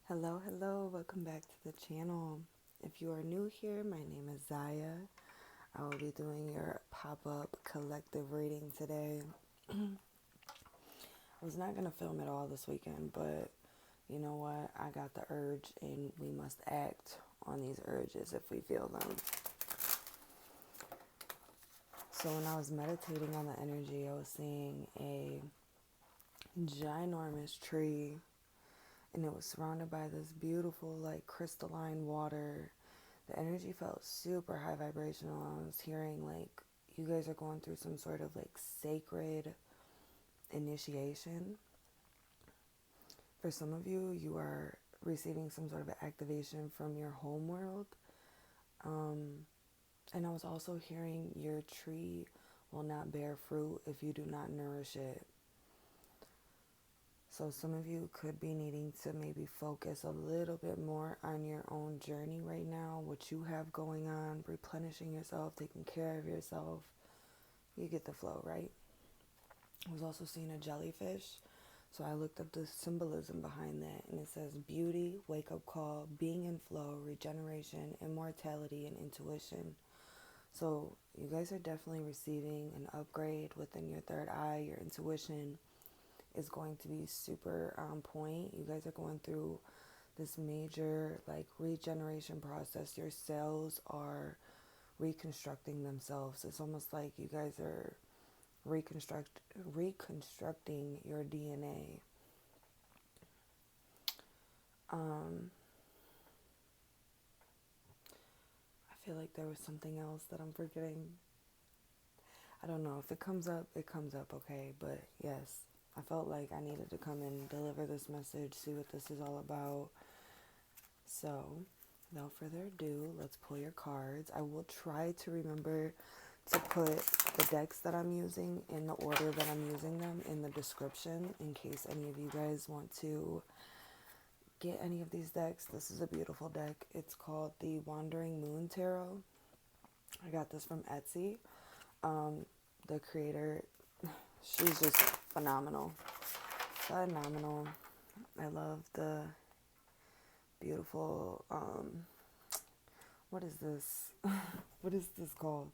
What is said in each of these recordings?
Hello, welcome back to the channel. If you are new here, my name is Ziya. I will be doing your pop-up collective reading today. I was not going to film it all this weekend, but you know what? I got the urge and we must act on these urges if we feel them. So when I was meditating on the energy, I was seeing a ginormous tree, and it was surrounded by this beautiful, like, crystalline water. The energy felt super high vibrational. I was hearing, like, you guys are going through some sort of, like, sacred initiation. For some of you, you are receiving some sort of activation from your home world. And I was also hearing your tree will not bear fruit if you do not nourish it. So some of you could be needing to maybe focus a little bit more on your own journey right now, what you have going on, replenishing yourself, taking care of yourself. You get the flow, right? I was also seeing a jellyfish, so I looked up the symbolism behind that, and it says beauty, wake-up call, being in flow, regeneration, immortality, and intuition. So you guys are definitely receiving an upgrade within your third eye. Your intuition is going to be super on point. You guys are going through this major, like, regeneration process. Your cells are reconstructing themselves. It's almost like you guys are reconstructing your DNA. I feel like there was something else that I'm forgetting. I don't know. If it comes up, okay? But yes, I felt like I needed to come and deliver this message, see what this is all about. So, without further ado, let's pull your cards. I will try to remember to put the decks that I'm using in the order that I'm using them in the description in case any of you guys want to get any of these decks. This is a beautiful deck. It's called the Wandering Moon Tarot. I got this from Etsy. The creator, she's just phenomenal. I love the beautiful, what is this? What is this called?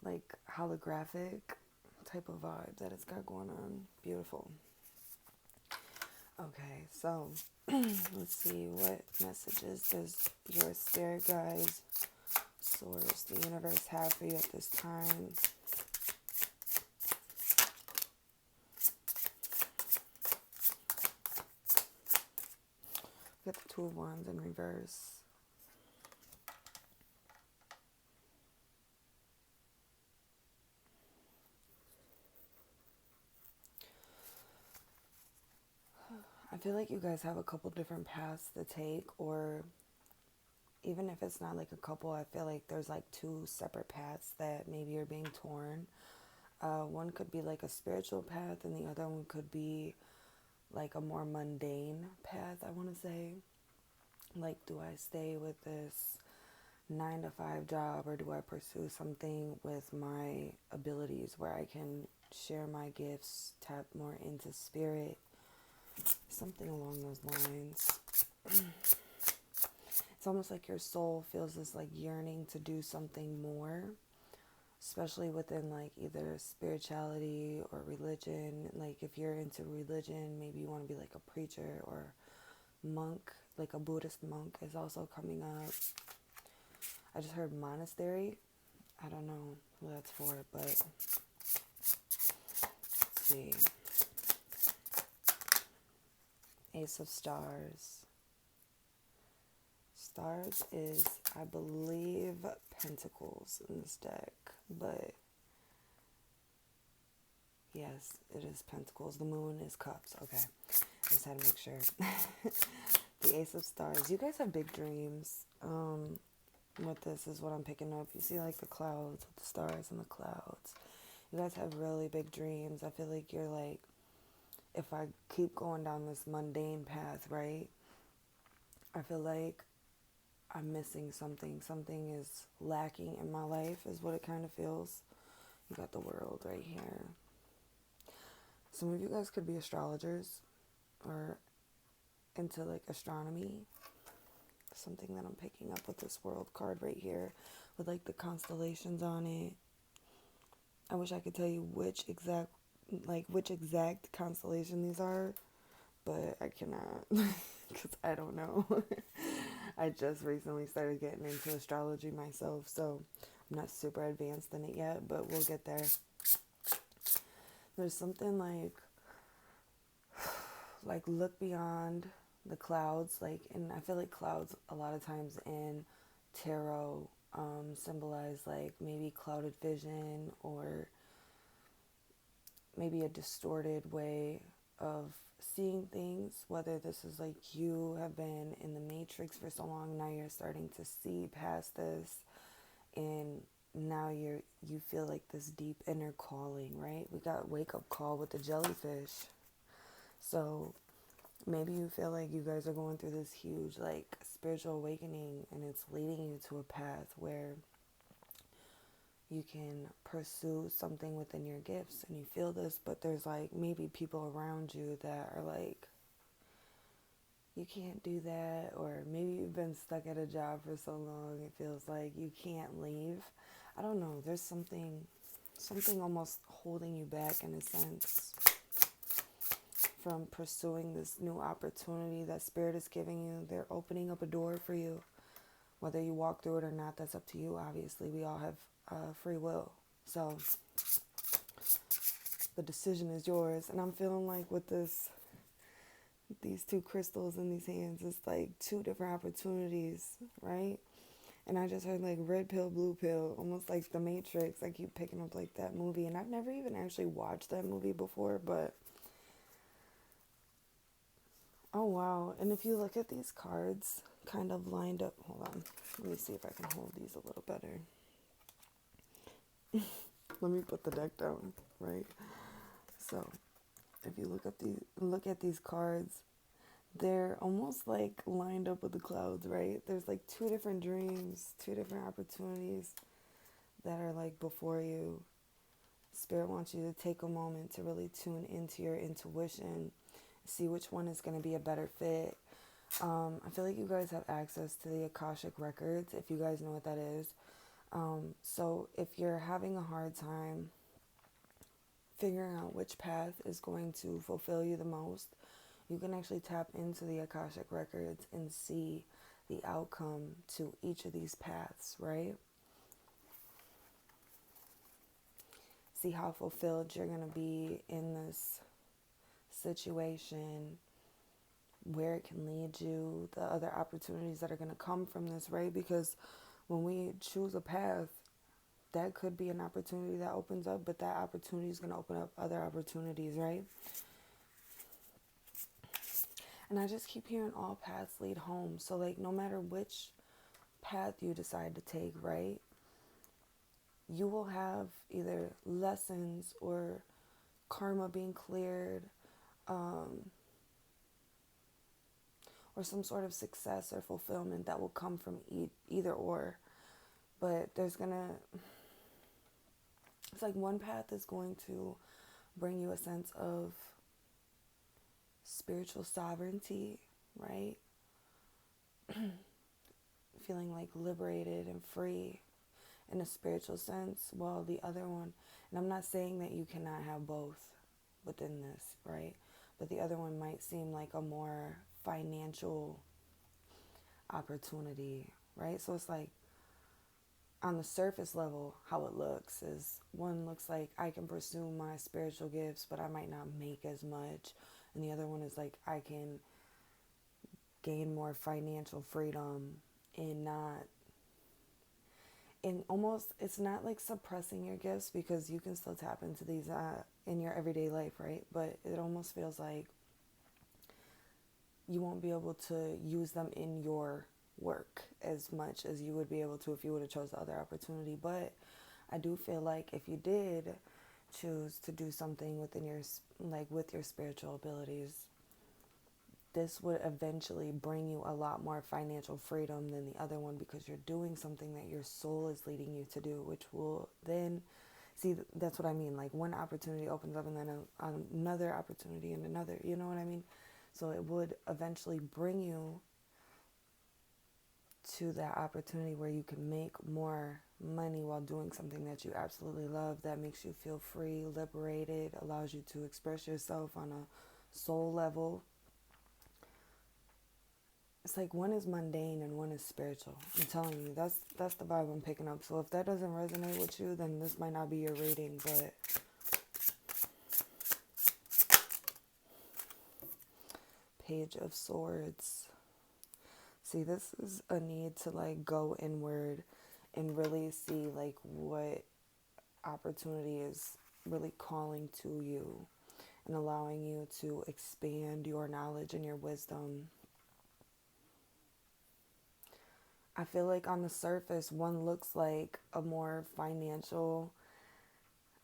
Like, holographic type of vibe that it's got going on. Beautiful. Okay, so let's see, what messages does your spirit guides, source, the universe have for you at this time? Got the Two of Wands in reverse. I feel like you guys have a couple different paths to take, or even if it's not like a couple, I feel like there's like two separate paths that maybe are being torn. One could be like a spiritual path, and the other one could be like a more mundane path, I want to say. Like, do I stay with this 9-to-5 job, or do I pursue something with my abilities where I can share my gifts, tap more into spirit, something along those lines. It's almost like your soul feels this like yearning to do something more, especially within like either spirituality or religion. Like, if you're into religion, maybe you want to be like a preacher or monk, like a Buddhist monk is also coming up. I just heard monastery. I don't know who that's for, but let's see. Ace of Stars. Stars is, I believe, Pentacles in this deck, but yes, it is Pentacles. The Moon is Cups. Okay, I just had to make sure. The Ace of Stars. You guys have big dreams. With this is what I'm picking up. You see like the clouds with the stars and the clouds. You guys have really big dreams. I feel like you're like, if I keep going down this mundane path, right, I feel like I'm missing something. Something is lacking in my life is what it kind of feels. You got the World right here. Some of you guys could be astrologers or into like astronomy, something that I'm picking up with this world card right here with like the constellations on it. I wish I could tell you which exact constellation these are, but I cannot because I don't know. I just recently started getting into astrology myself, so I'm not super advanced in it yet, but we'll get there. There's something like look beyond the clouds, like, and I feel like clouds a lot of times in tarot symbolize like maybe clouded vision or maybe a distorted way of seeing things, whether this is like you have been in the matrix for so long, now you're starting to see past this, and now you feel like this deep inner calling, right? We got wake up call with the jellyfish. So maybe you feel like you guys are going through this huge like spiritual awakening, and it's leading you to a path where you can pursue something within your gifts, and you feel this, but there's like maybe people around you that are like, you can't do that, or maybe you've been stuck at a job for so long it feels like you can't leave. I don't know, there's something almost holding you back in a sense from pursuing this new opportunity that Spirit is giving you. They're opening up a door for you. Whether you walk through it or not, that's up to you. Obviously, we all have free will. So the decision is yours. And I'm feeling like with these two crystals in these hands, it's like two different opportunities, right? And I just heard like red pill, blue pill, almost like The Matrix. I keep picking up like that movie. And I've never even actually watched that movie before, but oh wow. And if you look at these cards kind of lined up, hold on, let me see if I can hold these a little better. Let me put the deck down, right? So if you look at these cards, they're almost like lined up with the clouds, right? There's like two different dreams, two different opportunities that are like before you. Spirit wants you to take a moment to really tune into your intuition, see which one is going to be a better fit. I feel like you guys have access to the Akashic Records, if you guys know what that is. So if you're having a hard time figuring out which path is going to fulfill you the most, you can actually tap into the Akashic Records and see the outcome to each of these paths, right? See how fulfilled you're going to be in this situation, where it can lead you, the other opportunities that are going to come from this, right? Because when we choose a path, that could be an opportunity that opens up, but that opportunity is going to open up other opportunities, right? And I just keep hearing all paths lead home. So like no matter which path you decide to take, right, you will have either lessons or karma being cleared, or some sort of success or fulfillment that will come from either or. But it's like one path is going to bring you a sense of spiritual sovereignty, right? Feeling like liberated and free in a spiritual sense, while the other one, and I'm not saying that you cannot have both within this, right? But the other one might seem like a more financial opportunity, right? So it's like on the surface level, how it looks is one looks like I can pursue my spiritual gifts, but I might not make as much. And the other one is like I can gain more financial freedom and almost, it's not like suppressing your gifts, because you can still tap into these in your everyday life, right? But it almost feels like you won't be able to use them in your work as much as you would be able to if you would have chose the other opportunity. But I do feel like if you did choose to do something within your, like with your spiritual abilities, this would eventually bring you a lot more financial freedom than the other one, because you're doing something that your soul is leading you to do, which will then, see, that's what I mean. Like one opportunity opens up and then another opportunity and another, you know what I mean? So it would eventually bring you to that opportunity where you can make more money while doing something that you absolutely love, that makes you feel free, liberated, allows you to express yourself on a soul level. It's like one is mundane and one is spiritual. I'm telling you, that's the vibe I'm picking up. So if that doesn't resonate with you, then this might not be your reading. But Page of Swords. See, this is a need to like go inward and really see like what opportunity is really calling to you and allowing you to expand your knowledge and your wisdom. I feel like on the surface, one looks like a more financial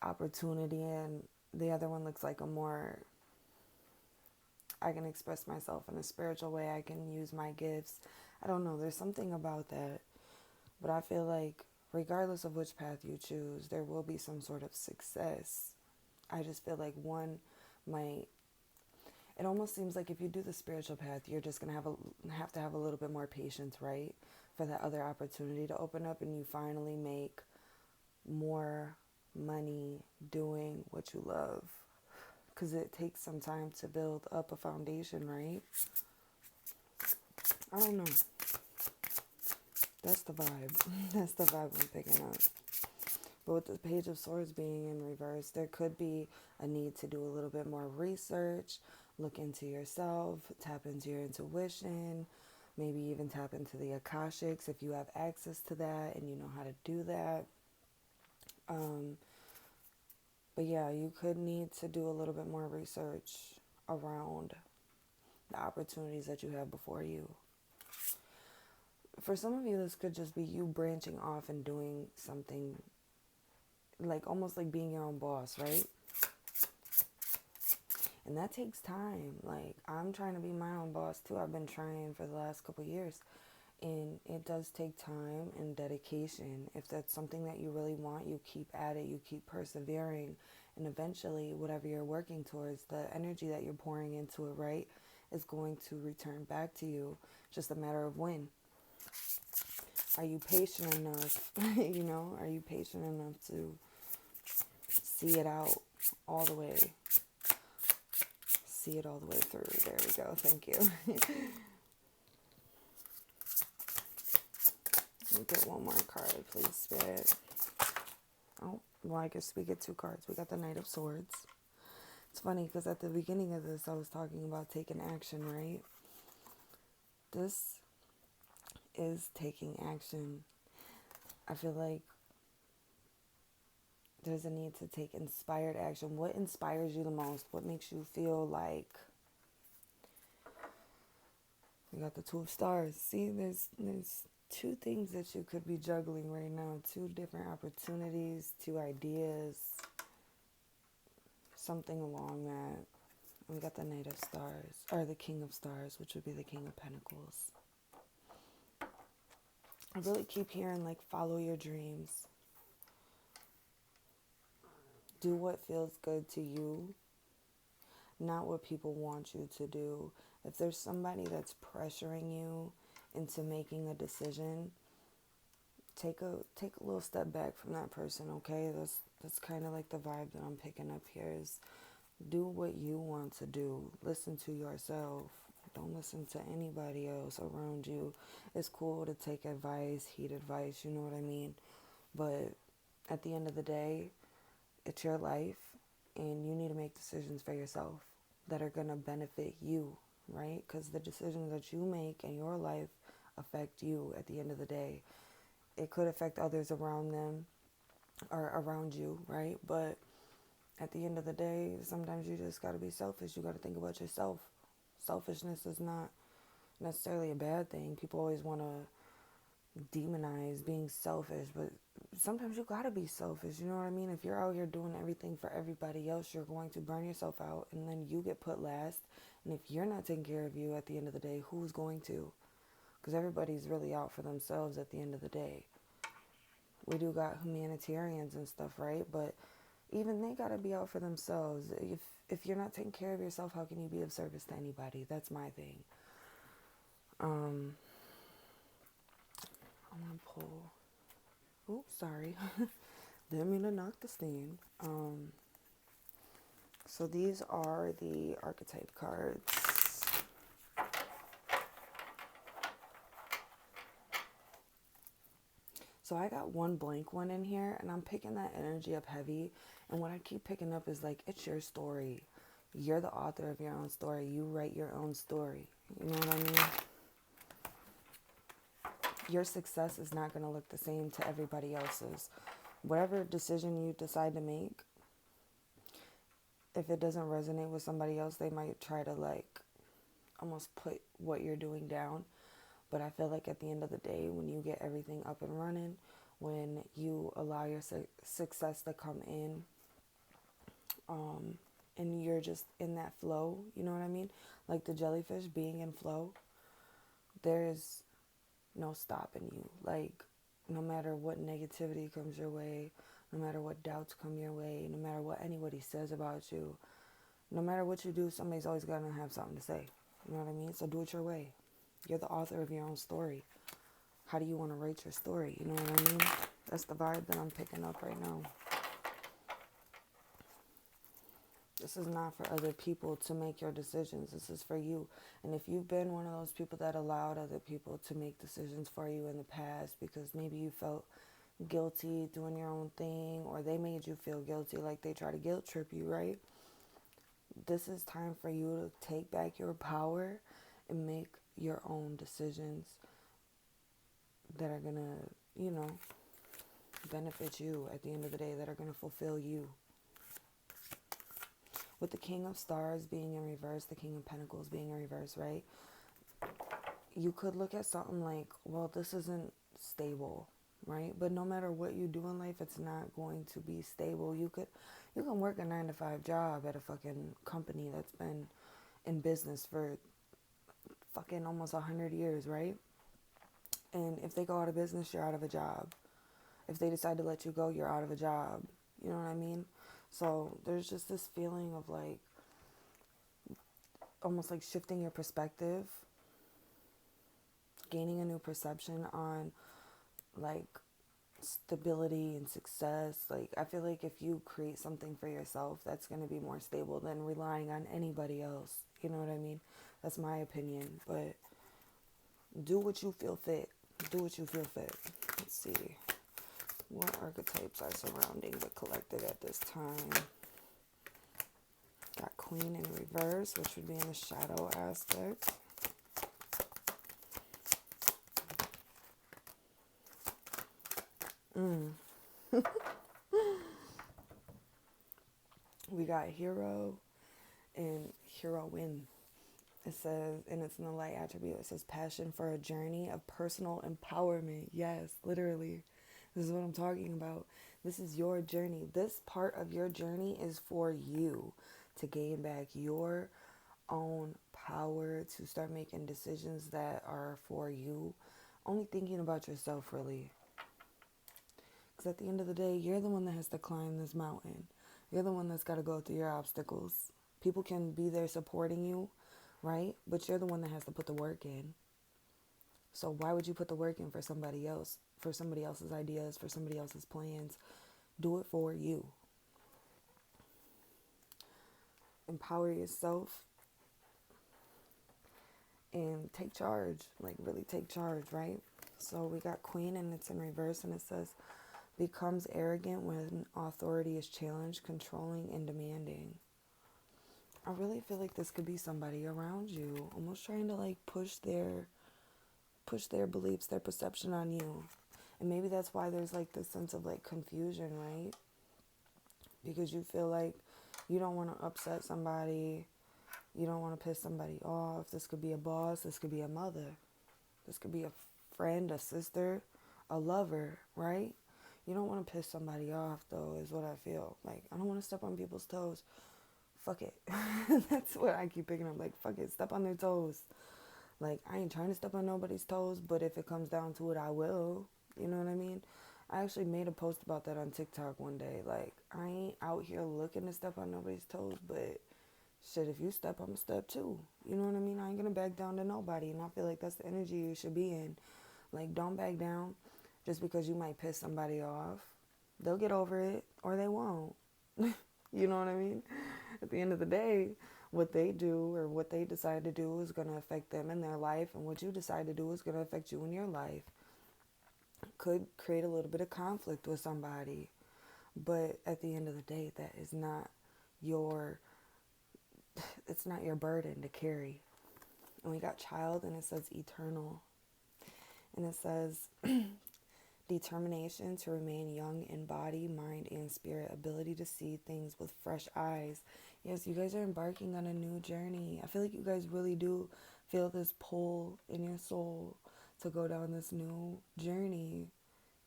opportunity and the other one looks like a more, I can express myself in a spiritual way, I can use my gifts. I don't know, there's something about that. But I feel like regardless of which path you choose, there will be some sort of success. I just feel like one might, it almost seems like if you do the spiritual path, you're just going to have a little bit more patience, right? For that other opportunity to open up and you finally make more money doing what you love. Because it takes some time to build up a foundation, right? I don't know. That's the vibe. That's the vibe I'm picking up. But with the Page of Swords being in reverse, there could be a need to do a little bit more research, look into yourself, tap into your intuition, maybe even tap into the Akashics if you have access to that and you know how to do that. But yeah, you could need to do a little bit more research around the opportunities that you have before you. For some of you, this could just be you branching off and doing something, like almost like being your own boss, right? And that takes time. Like, I'm trying to be my own boss too. I've been trying for the last couple of years. And it does take time and dedication. If that's something that you really want, you keep at it, you keep persevering. And eventually, whatever you're working towards, the energy that you're pouring into it, right, is going to return back to you. Just a matter of when. Are you patient enough? You know, are you patient enough to see it out all the way? See it all the way through. There we go. Thank you. Let me get one more card, please, Spirit. Oh, well, I guess we get two cards. We got the Knight of Swords. It's funny because at the beginning of this, I was talking about taking action, right? This is taking action. I feel like there's a need to take inspired action. What inspires you the most? What makes you feel like... We got the Two of Stars. See, there's two things that you could be juggling right now. Two different opportunities, two ideas. Something along that. We got the Knight of Stars, or the King of Stars, which would be the King of Pentacles. I really keep hearing, like, follow your dreams. Do what feels good to you, not what people want you to do. If there's somebody that's pressuring you into making a decision, take a little step back from that person, okay? That's kind of like the vibe that I'm picking up here is do what you want to do. Listen to yourself. Don't listen to anybody else around you. It's cool to take advice, heed advice, you know what I mean? But at the end of the day, it's your life, and you need to make decisions for yourself that are going to benefit you, right? Because the decisions that you make in your life affect you at the end of the day. It could affect others around them or around you, right? But at the end of the day, sometimes you just got to be selfish. You got to think about yourself. Selfishness is not necessarily a bad thing. People always want to demonize being selfish, but sometimes you gotta be selfish, you know what I mean? If you're out here doing everything for everybody else, you're going to burn yourself out, and then you get put last. And if you're not taking care of you at the end of the day, who's going to? Because everybody's really out for themselves at the end of the day. We do got humanitarians and stuff, right? But even they gotta be out for themselves. If you're not taking care of yourself, how can you be of service to anybody? That's my thing. I'm gonna pull. Oops, sorry. Didn't mean to knock the stand. So these are the archetype cards. So I got one blank one in here, and I'm picking that energy up heavy. And what I keep picking up is like, it's your story. You're the author of your own story. You write your own story. You know what I mean? Your success is not going to look the same to everybody else's. Whatever decision you decide to make, if it doesn't resonate with somebody else, they might try to like almost put what you're doing down. But I feel like at the end of the day, when you get everything up and running, when you allow your success to come in, and you're just in that flow, you know what I mean? Like the jellyfish being in flow, there's no stopping you. Like, no matter what negativity comes your way, no matter what doubts come your way, no matter what anybody says about you, no matter what you do, somebody's always going to have something to say. You know what I mean? So do it your way. You're the author of your own story. How do you want to write your story? You know what I mean? That's the vibe that I'm picking up right now. This is not for other people to make your decisions. This is for you. And if you've been one of those people that allowed other people to make decisions for you in the past because maybe you felt guilty doing your own thing, or they made you feel guilty, like they try to guilt trip you, right? This is time for you to take back your power and make your own decisions that are going to, you know, benefit you at the end of the day, that are going to fulfill you. With the King of Stars being in reverse, the King of Pentacles being in reverse, right? You could look at something like, well, this isn't stable, right? But no matter what you do in life, it's not going to be stable. You can work a 9-to-5 job at a fucking company that's been in business for fucking almost 100 years, right? And if they go out of business, you're out of a job. If they decide to let you go, you're out of a job. You know what I mean? So there's just this feeling of like, almost like shifting your perspective, gaining a new perception on like stability and success. Like, I feel like if you create something for yourself, that's going to be more stable than relying on anybody else. You know what I mean? That's my opinion. But do what you feel fit. Do what you feel fit. Let's see. What archetypes are surrounding the collective at this time? Got Queen in reverse, which would be in the shadow aspect. We got Hero and Heroine. It says, and it's in the light attribute, it says passion for a journey of personal empowerment. Yes, literally. This is what I'm talking about. This is your journey. This part of your journey is for you to gain back your own power, to start making decisions that are for you. Only thinking about yourself, really. Because at the end of the day, you're the one that has to climb this mountain. You're the one that's got to go through your obstacles. People can be there supporting you, right? But you're the one that has to put the work in. So why would you put the work in for somebody else, for somebody else's ideas, for somebody else's plans? Do it for you. Empower yourself and take charge. Like, really take charge, right? So we got Queen, and it's in reverse, and it says, becomes arrogant when authority is challenged, controlling and demanding. I really feel like this could be somebody around you, almost trying to like push their beliefs, their perception on you. And maybe that's why there's like this sense of like confusion, right? Because you feel like you don't want to upset somebody, you don't want to piss somebody off. This could be a boss, this could be a mother, this could be a friend, a sister, a lover, right? You don't want to piss somebody off, though, is what I feel. Like, I don't want to step on people's toes. Fuck it. That's what I keep picking up. Like, fuck it. Step on their toes. Like, I ain't trying to step on nobody's toes, but if it comes down to it, I will. You know what I mean? I actually made a post about that on TikTok one day. Like, I ain't out here looking to step on nobody's toes, but shit, if you step, I'm a step too. You know what I mean? I ain't gonna back down to nobody, and I feel like that's the energy you should be in. Like, don't back down just because you might piss somebody off. They'll get over it, or they won't. You know what I mean? At the end of the day, what they do or what they decide to do is going to affect them in their life, and what you decide to do is going to affect you in your life. Could create a little bit of conflict with somebody, but at the end of the day, that is not your, it's not your burden to carry. And we got child, and it says eternal, and it says determination to remain young in body, mind, and spirit, ability to see things with fresh eyes. Yes, you guys are embarking on a new journey. I feel like you guys really do feel this pull in your soul to go down this new journey.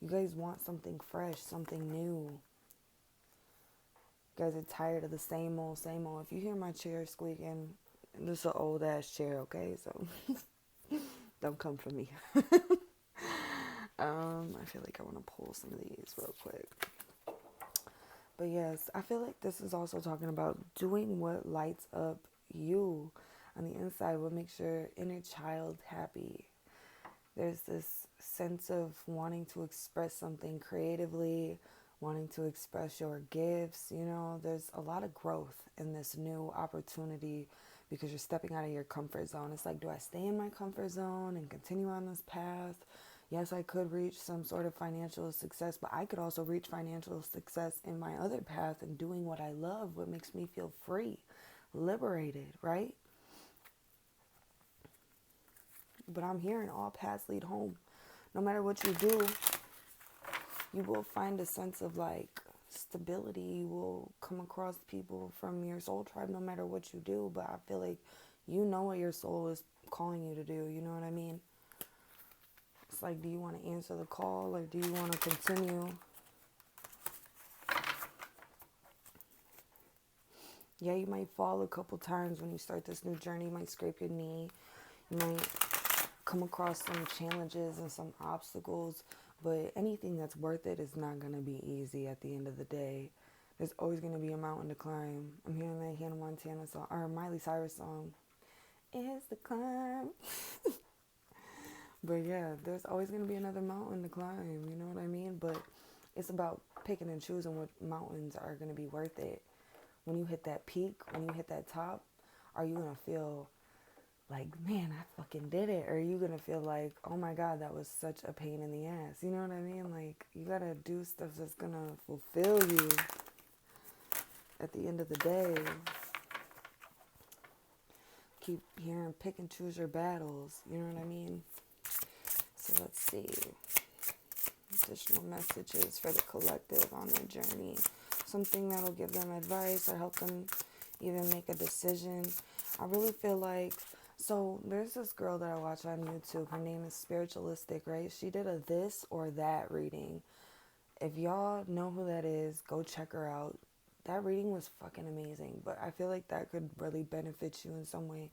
You guys want something fresh, something new. You guys are tired of the same old, same old. If you hear my chair squeaking, this is an old ass chair, okay? So don't come for me. I feel like I want to pull some of these real quick. But yes, I feel like this is also talking about doing what lights up you on the inside, what makes your inner child happy. There's this sense of wanting to express something creatively, wanting to express your gifts. You know, there's a lot of growth in this new opportunity because you're stepping out of your comfort zone. It's like, do I stay in my comfort zone and continue on this path? Yes, I could reach some sort of financial success, but I could also reach financial success in my other path and doing what I love, what makes me feel free, liberated, right? But I'm hearing all paths lead home. No matter what you do, you will find a sense of like stability. You will come across people from your soul tribe no matter what you do. But I feel like you know what your soul is calling you to do. You know what I mean? It's like, do you want to answer the call or do you want to continue? Yeah, you might fall a couple times when you start this new journey. You might scrape your knee. You might come across some challenges and some obstacles. But anything that's worth it is not going to be easy at the end of the day. There's always going to be a mountain to climb. I'm hearing that Hannah Montana song, or Miley Cyrus song. It's the climb. But yeah, there's always going to be another mountain to climb, you know what I mean? But it's about picking and choosing what mountains are going to be worth it. When you hit that peak, when you hit that top, are you going to feel like, man, I fucking did it? Or are you going to feel like, oh my God, that was such a pain in the ass? You know what I mean? Like, you got to do stuff that's going to fulfill you at the end of the day. Keep hearing pick and choose your battles, you know what I mean? So let's see. Additional messages for the collective on their journey. Something that'll give them advice or help them even make a decision. I really feel like, so there's this girl that I watch on YouTube. Her name is Spiritualistic, right? She did a this or that reading. If y'all know who that is, go check her out. That reading was fucking amazing. But I feel like that could really benefit you in some way.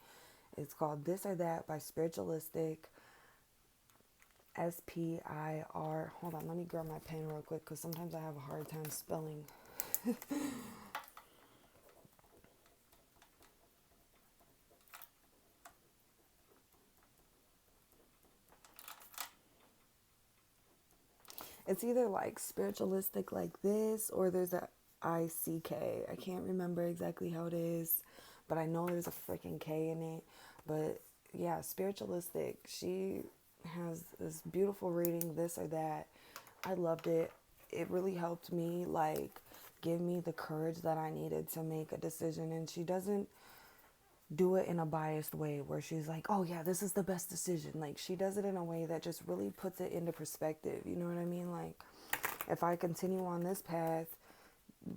It's called This or That by Spiritualistic. S-P-I-R. Hold on, let me grab my pen real quick because sometimes I have a hard time spelling. It's either like spiritualistic like this or there's a I-C-K. I can't remember exactly how it is, but I know there's a freaking K in it. But yeah, spiritualistic. She has this beautiful reading, This or That. I loved it. It really helped me, like, give me the courage that I needed to make a decision. And she doesn't do it in a biased way where she's like, oh yeah, this is the best decision. Like, she does it in a way that just really puts it into perspective. You know what I mean? Like, if I continue on this path,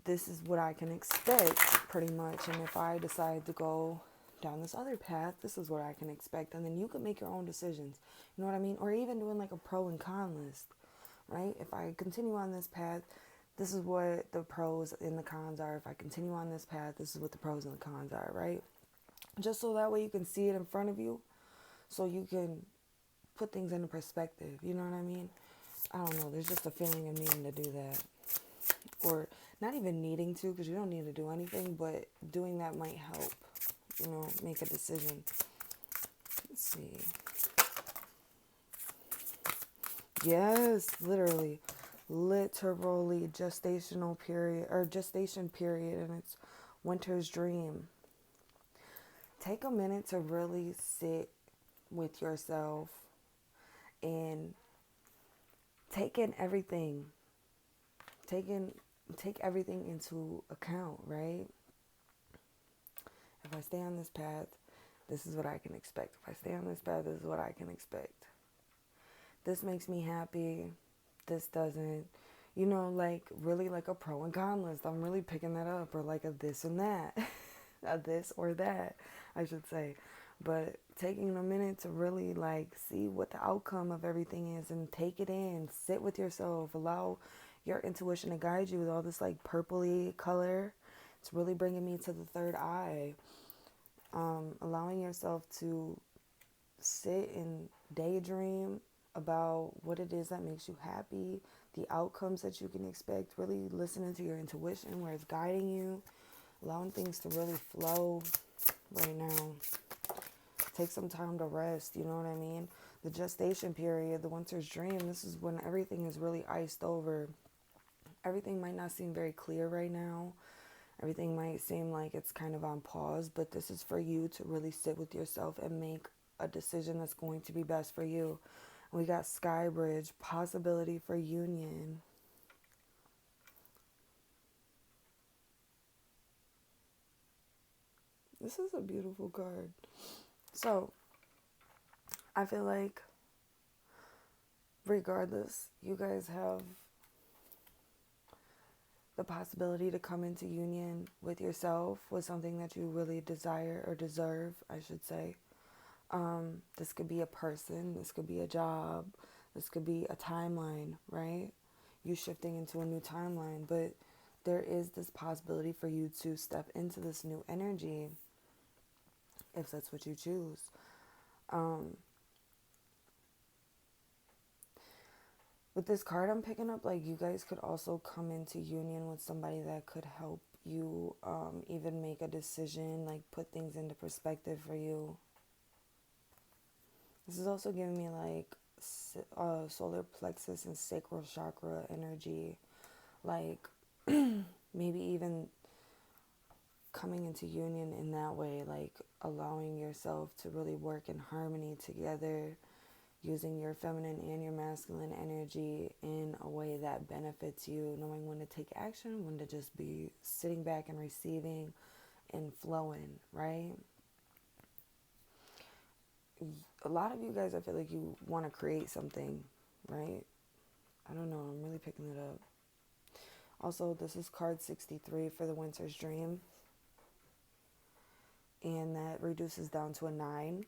this is what I can expect pretty much. And if I decide to go down this other path, this is what I can expect. And then you can make your own decisions. You know what I mean? Or even doing like a pro and con list, right? If I continue on this path, this is what the pros and the cons are. If I continue on this path, this is what the pros and the cons are, right? Just so that way you can see it in front of you, so you can put things into perspective. You know what I mean? I don't know, there's just a feeling of needing to do that. Or not even needing to, because you don't need to do anything, but doing that might help, make a decision. Let's see. Yes, literally gestational period, or gestation period, and it's winter's dream. Take a minute to really sit with yourself and take in everything. Take everything into account, right? If I stay on this path, this is what I can expect. If I stay on this path, this is what I can expect. This makes me happy. This doesn't. Like really like a pro and con list. I'm really picking that up, or like a this and that. A this or that, I should say. But taking a minute to really like see what the outcome of everything is and take it in. Sit with yourself. Allow your intuition to guide you with all this like purpley color. It's really bringing me to the third eye. Allowing yourself to sit and daydream about what it is that makes you happy, the outcomes that you can expect, really listening to your intuition, where it's guiding you, allowing things to really flow right now. Take some time to rest, you know what I mean? The gestation period, the winter's dream, this is when everything is really iced over. Everything might not seem very clear right now. Everything might seem like it's kind of on pause, but this is for you to really sit with yourself and make a decision that's going to be best for you. We got Sky Bridge, possibility for union. This is a beautiful card. So, I feel like regardless, you guys have the possibility to come into union with yourself, with something that you really desire or deserve, I should say. This could be a person, this could be a job, this could be a timeline, right? You shifting into a new timeline, but there is this possibility for you to step into this new energy if that's what you choose. With this card I'm picking up, like, you guys could also come into union with somebody that could help you even make a decision, like put things into perspective for you. This is also giving me like solar plexus and sacral chakra energy, like maybe even coming into union in that way, like allowing yourself to really work in harmony together, using your feminine and your masculine energy in a way that benefits you, knowing when to take action, when to just be sitting back and receiving and flowing, right? A lot of you guys, I feel like you want to create something, right? I don't know, I'm really picking it up. Also, this is card 63 for the Winter's Dream. And that reduces down to a 9,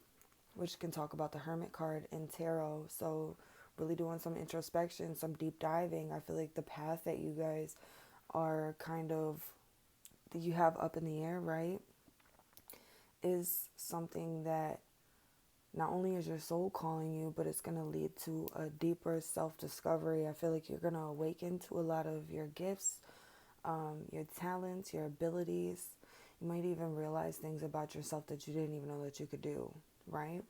which can talk about the Hermit card in Tarot. So really doing some introspection, some deep diving. I feel like the path that you guys are that you have up in the air, right, is something that not only is your soul calling you, but it's going to lead to a deeper self-discovery. I feel like you're going to awaken to a lot of your gifts, your talents, your abilities. You might even realize things about yourself that you didn't even know that you could do, right?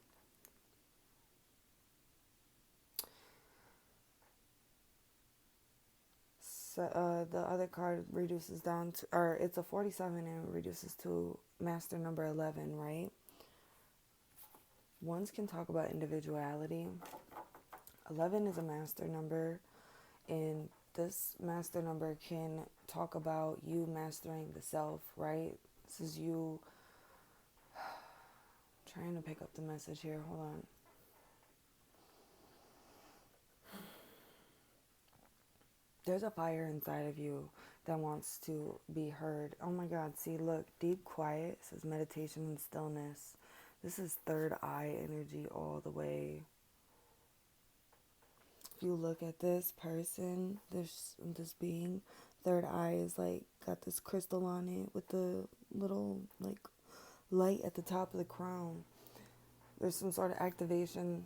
So the other card reduces down to, or it's a 47 and reduces to master number 11, right? Ones can talk about individuality. 11 is a master number, and this master number can talk about you mastering the self, right? This is you trying to pick up the message here. Hold on. There's a fire inside of you that wants to be heard. Oh my God, see, look, deep quiet says meditation and stillness. This is third eye energy all the way. If you look at this person, this being, third eye is like got this crystal on it with the little like light at the top of the crown. There's some sort of activation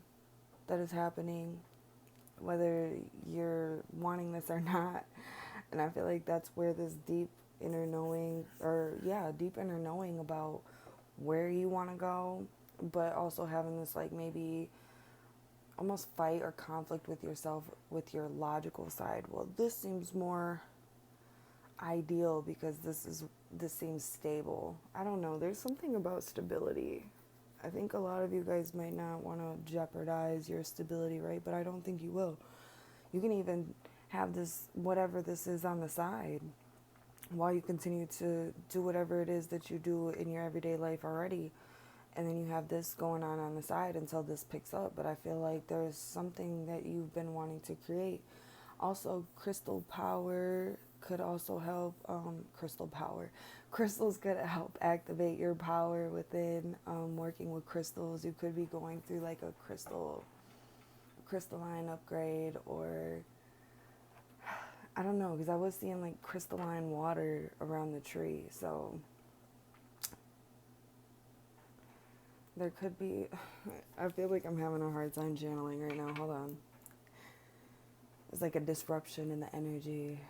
that is happening whether you're wanting this or not. And I feel like that's where this deep inner knowing, deep inner knowing about where you want to go, but also having this like maybe almost fight or conflict with yourself with your logical side. Well, this seems more ideal because this seems stable. I don't know. There's something about stability. I think a lot of you guys might not want to jeopardize your stability, right? But I don't think you will. You can even have this, whatever this is on the side, while you continue to do whatever it is that you do in your everyday life already. And then you have this going on the side until this picks up. But I feel like there's something that you've been wanting to create. Also, crystal power could also help. Crystal power. Crystals could help activate your power within working with crystals. You could be going through like a crystalline upgrade, or I don't know, because I was seeing like crystalline water around the tree. So there could be, I feel like I'm having a hard time channeling right now. Hold on. It's like a disruption in the energy.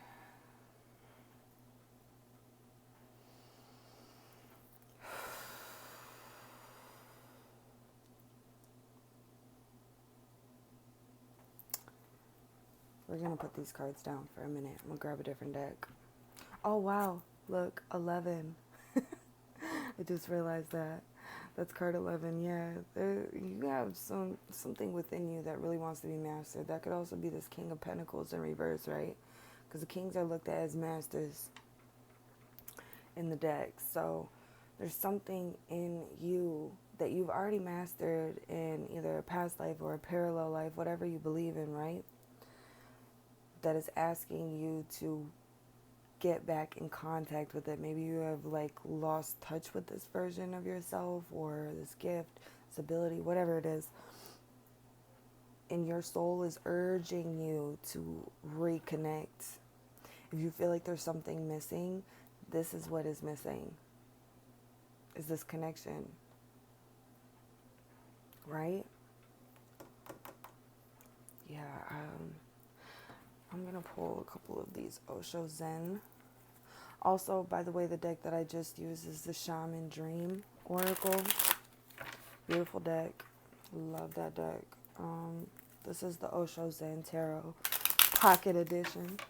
We're going to put these cards down for a minute. I'm going to grab a different deck. Oh, wow. Look, 11. I just realized that. That's card 11. Yeah, you have something within you that really wants to be mastered. That could also be this King of Pentacles in reverse, right? Because the kings are looked at as masters in the deck. So there's something in you that you've already mastered in either a past life or a parallel life, whatever you believe in, right? That is asking you to get back in contact with it. Maybe you have like lost touch with this version of yourself or this gift, this ability, whatever it is. And your soul is urging you to reconnect. If you feel like there's something missing, this is what is missing. Is this connection. Right? Yeah, I'm going to pull a couple of these Osho Zen. Also, by the way, the deck that I just used is the Shaman Dream Oracle. Beautiful deck. Love that deck. This is the Osho Zen Tarot Pocket Edition.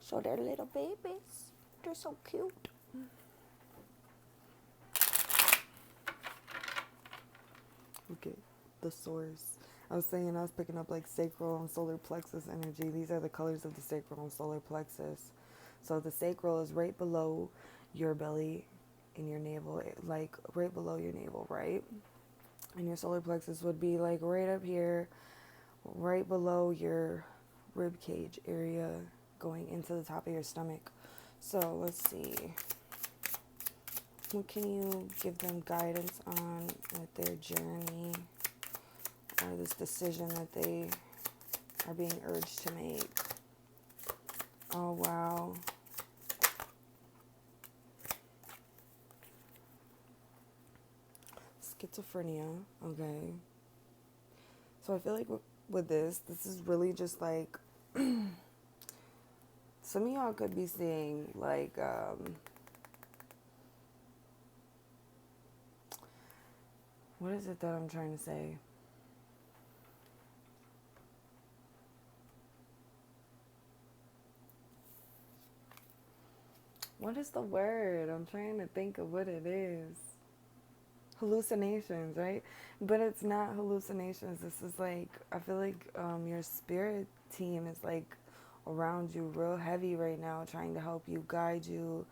So they're little babies. They're so cute. Okay, the source. I was saying I was picking up like sacral and solar plexus energy. These are the colors of the sacral and solar plexus. So the sacral is right below your belly in your navel, like right below your navel, right? And your solar plexus would be like right up here, right below your rib cage area, going into the top of your stomach. So let's see. What can you give them guidance on with their journey or this decision that they are being urged to make? Oh, wow. Schizophrenia. Okay. So I feel like with this is really just like, some of y'all could be seeing like, what is it that I'm trying to say? What is the word? I'm trying to think of what it is. Hallucinations, right? But it's not hallucinations. This is like, I feel like your spirit team is like around you real heavy right now, trying to help you, guide you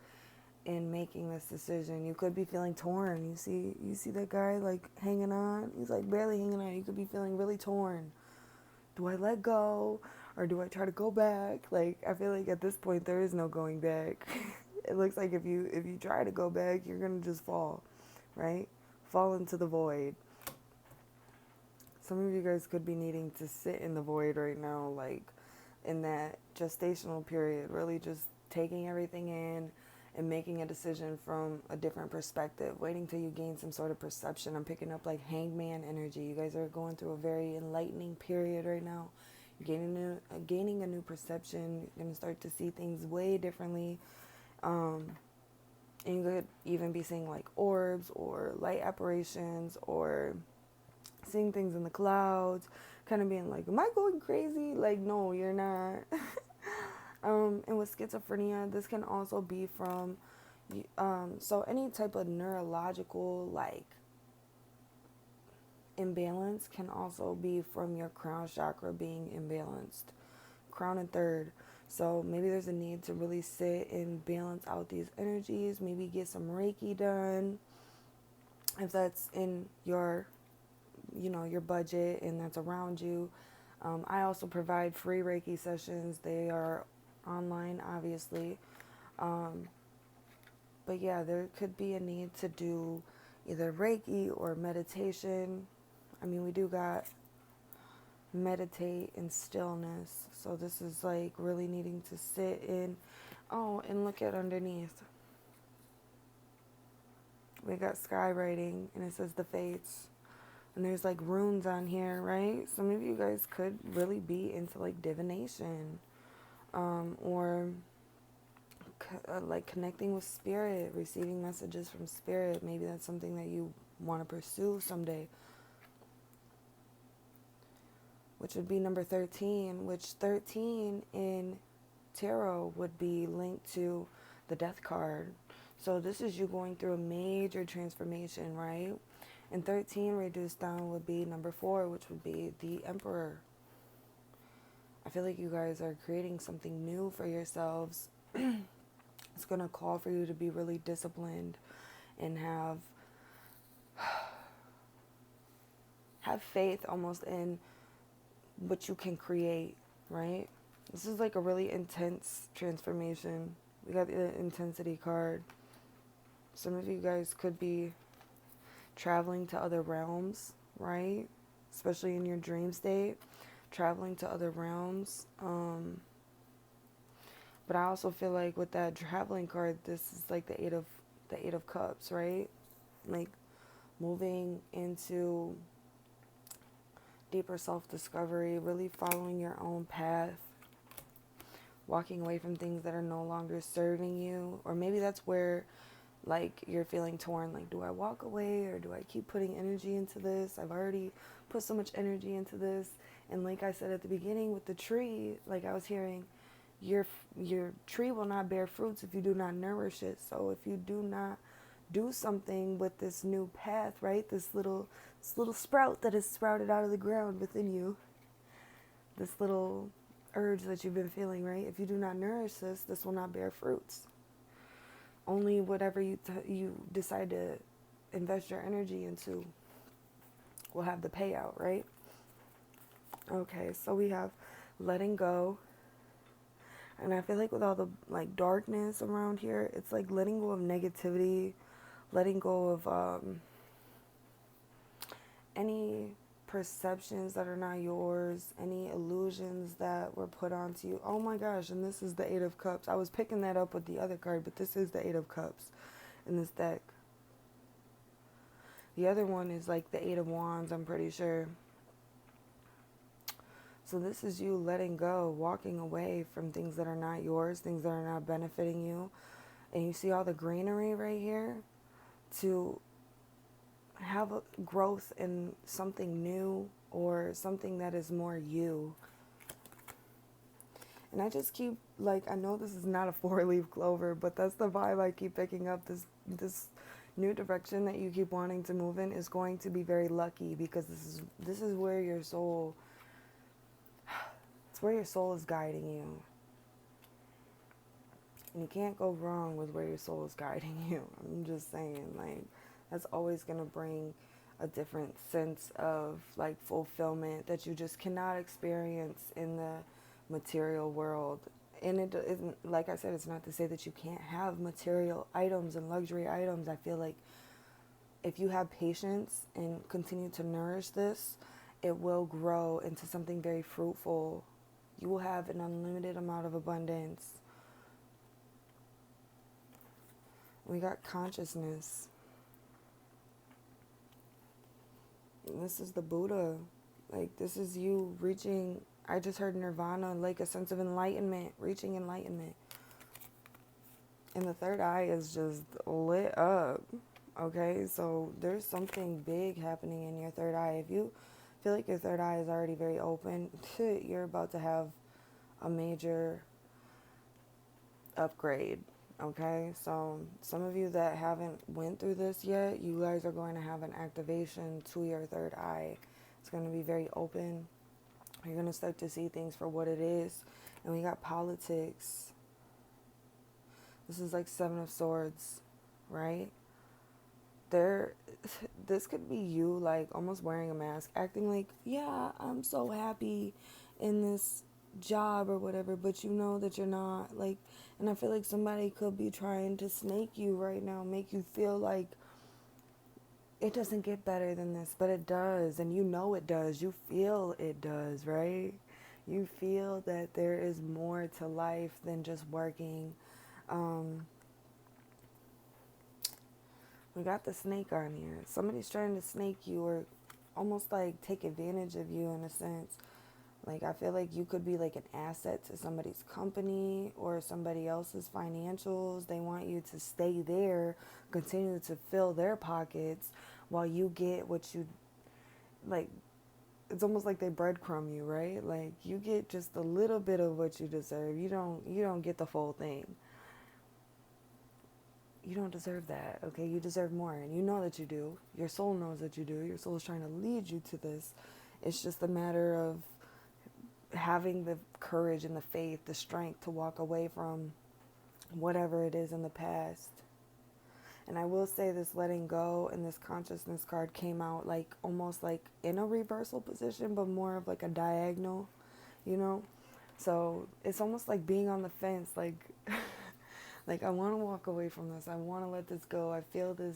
in making this decision. You could be feeling torn. You see that guy like hanging on? He's like barely hanging on. You could be feeling really torn. Do I let go or do I try to go back? Like, I feel like at this point there is no going back. It looks like if you try to go back, you're gonna just fall, right? Fall into the void. Some of you guys could be needing to sit in the void right now, like in that gestational period, really just taking everything in and making a decision from a different perspective, waiting till you gain some sort of perception. I'm picking up like hangman energy. You guys are going through a very enlightening period right now. gaining a new perception. You're going to start to see things way differently. And you could even be seeing like orbs or light apparitions or seeing things in the clouds, kind of being like, am I going crazy? Like, no, you're not. And with schizophrenia, this can also be from, so any type of neurological, like, imbalance can also be from your crown chakra being imbalanced. Crown and third. So maybe there's a need to really sit and balance out these energies. Maybe get some Reiki done. If that's in your, your budget and that's around you. I also provide free Reiki sessions. They are online, obviously. But yeah, there could be a need to do either Reiki or meditation. I mean, we do got meditate in stillness. So this is like really needing to sit in. Oh, and look at underneath. We got sky writing and it says the fates. And there's like runes on here, right? Some of you guys could really be into like divination. Or like connecting with spirit, receiving messages from spirit. Maybe that's something that you want to pursue someday. Which would be number 13, which 13 in tarot would be linked to the death card. So this is you going through a major transformation, right? And 13 reduced down would be number 4, which would be the Emperor. I feel like you guys are creating something new for yourselves. It's going to call for you to be really disciplined and have faith almost in what you can create, right? This is like a really intense transformation. We got the intensity card. Some of you guys could be traveling to other realms, right? Especially in your dream state, traveling to other realms. But I also feel like with that traveling card, this is like the eight of cups, right? Like moving into deeper self-discovery, really following your own path, walking away from things that are no longer serving you. Or maybe that's where like you're feeling torn, like, do I walk away or do I keep putting energy into this? I've already put so much energy into this. And like I said at the beginning with the tree, like I was hearing, your tree will not bear fruits if you do not nourish it. So if you do not do something with this new path, right, this little sprout that has sprouted out of the ground within you, this little urge that you've been feeling, right, if you do not nourish this will not bear fruits. Only whatever you decide to invest your energy into will have the payout, right? Okay, so we have letting go. And I feel like with all the like darkness around here, it's like letting go of negativity, letting go of any perceptions that are not yours, any illusions that were put onto you. Oh my gosh, and this is the 8 of Cups. I was picking that up with the other card, but this is the 8 of Cups in this deck. The other one is like the 8 of Wands, I'm pretty sure. So this is you letting go, walking away from things that are not yours, things that are not benefiting you. And you see all the greenery right here? To have a growth in something new or something that is more you. And I just keep, like, I know this is not a 4-leaf clover, but that's the vibe I keep picking up. This new direction that you keep wanting to move in is going to be very lucky, because this is where your soul... It's where your soul is guiding you. And you can't go wrong with where your soul is guiding you. I'm just saying, like, that's always going to bring a different sense of, like, fulfillment that you just cannot experience in the material world. And it isn't, like I said, it's not to say that you can't have material items and luxury items. I feel like if you have patience and continue to nourish this, it will grow into something very fruitful. You will have an unlimited amount of abundance. We got consciousness. And this is the Buddha. Like, this is you reaching, I just heard nirvana, like a sense of enlightenment, reaching enlightenment. And the third eye is just lit up. Okay, so there's something big happening in your third eye. If you feel like your third eye is already very open, you're about to have a major upgrade. Okay, so some of you that haven't went through this yet, you guys are going to have an activation to your third eye. It's going to be very open. You're going to start to see things for what it is. And we got politics. This is like Seven of Swords, right? This could be you, like, almost wearing a mask, acting like, yeah, I'm so happy in this job or whatever, but you know that you're not. Like, and I feel like somebody could be trying to snake you right now, make you feel like it doesn't get better than this, but it does, and you know it does. You feel it does, right? You feel that there is more to life than just working. We got the snake on here. Somebody's trying to snake you or almost like take advantage of you in a sense. Like, I feel like you could be like an asset to somebody's company or somebody else's financials. They want you to stay there, continue to fill their pockets while you get what you, like, it's almost like they breadcrumb you, right? Like, you get just a little bit of what you deserve. You don't get the full thing. You don't deserve that, okay? You deserve more, and you know that you do. Your soul knows that you do. Your soul is trying to lead you to this. It's just a matter of having the courage and the faith, the strength to walk away from whatever it is in the past. And I will say this letting go and this consciousness card came out like almost like in a reversal position, but more of like a diagonal, you know? So it's almost like being on the fence, like like, I want to walk away from this. I want to let this go. I feel this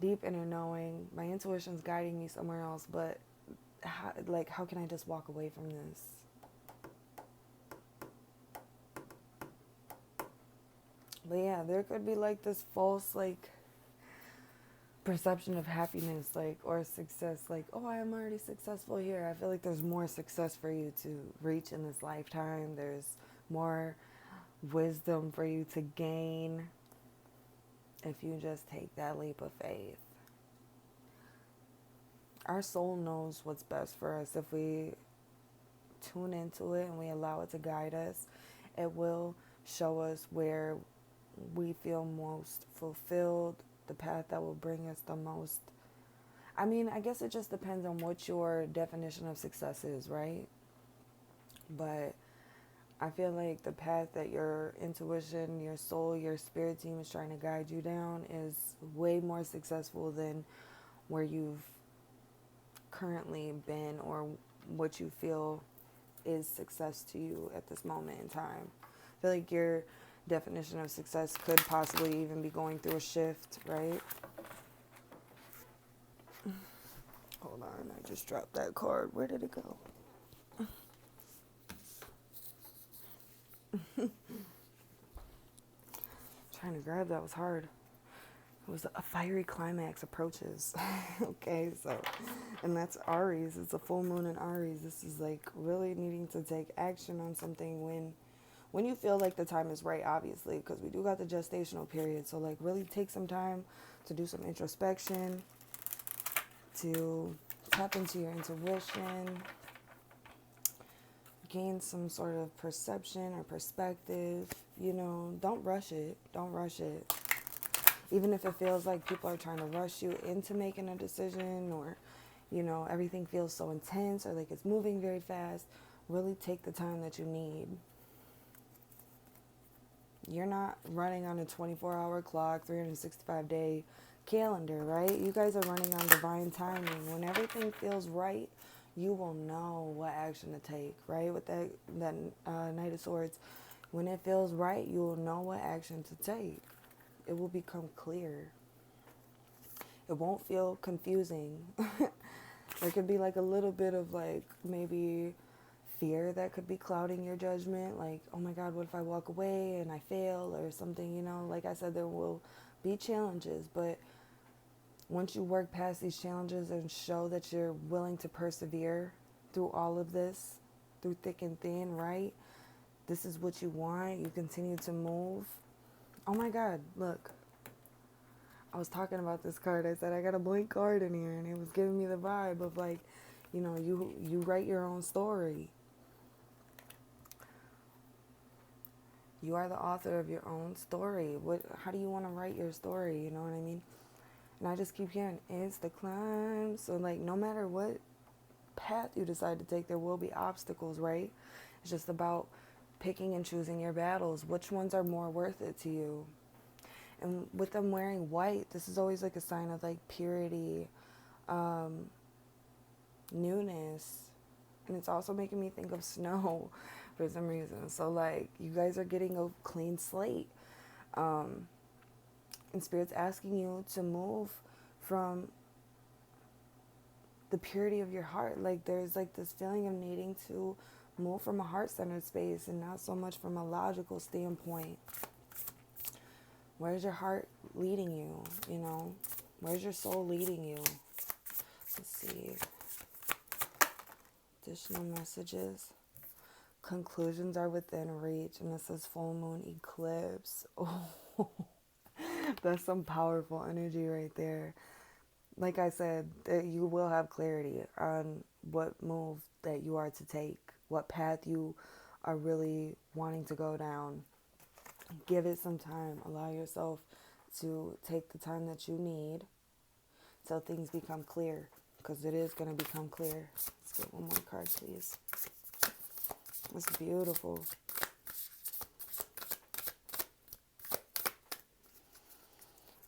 deep inner knowing. My intuition's guiding me somewhere else, but how can I just walk away from this? But yeah, there could be like this false, like, perception of happiness, like, or success, like, oh, I am already successful here. I feel like there's more success for you to reach in this lifetime. There's more wisdom for you to gain if you just take that leap of faith. Our soul knows what's best for us. If we tune into it and we allow it to guide us, it will show us where we feel most fulfilled, the path that will bring us the most. I mean, I guess it just depends on what your definition of success is, right? But I feel like the path that your intuition, your soul, your spirit team is trying to guide you down is way more successful than where you've currently been or what you feel is success to you at this moment in time. I feel like your definition of success could possibly even be going through a shift, right? Hold on, I just dropped that card. Where did it go? Trying to grab that was hard. It was a fiery climax approaches. Okay, so, and that's Aries. It's a full moon in Aries. This is like really needing to take action on something when you feel like the time is right, obviously, because we do got the gestational period. So like really take some time to do some introspection, to tap into your intuition, gain some sort of perception or perspective. You know, don't rush it. Don't rush it. Even if it feels like people are trying to rush you into making a decision, or, you know, everything feels so intense or like it's moving very fast, really take the time that you need. You're not running on a 24-hour clock, 365-day calendar, right? You guys are running on divine timing. When everything feels right, you will know what action to take, right? With that Knight of Swords, when it feels right, you will know what action to take. It will become clear. It won't feel confusing. There could be like a little bit of like maybe fear that could be clouding your judgment. Like, oh my God, what if I walk away and I fail or something, you know? Like I said, there will be challenges, but once you work past these challenges and show that you're willing to persevere, through all of this, through thick and thin, right? This is what you want. You continue to move. Oh my God, look. I was talking about this card. I said, I got a blank card in here, and it was giving me the vibe of like, you know, you write your own story. You are the author of your own story. How do you want to write your story? You know what I mean? And I just keep hearing, it's the climb. So like, no matter what path you decide to take, there will be obstacles, right? It's just about picking and choosing your battles. Which ones are more worth it to you? And with them wearing white, this is always like a sign of like purity, newness. And it's also making me think of snow for some reason. So like, you guys are getting a clean slate. And Spirit's asking you to move from the purity of your heart. Like, there's like this feeling of needing to move from a heart-centered space and not so much from a logical standpoint. Where's your heart leading you, you know? Where's your soul leading you? Let's see. Additional messages. Conclusions are within reach. And it says full moon eclipse. Oh, that's some powerful energy right there. Like I said, that you will have clarity on what move that you are to take, what path you are really wanting to go down. Give it some time. Allow yourself to take the time that you need till things become clear, because it is going to become clear. Let's get one more card, please. It's beautiful.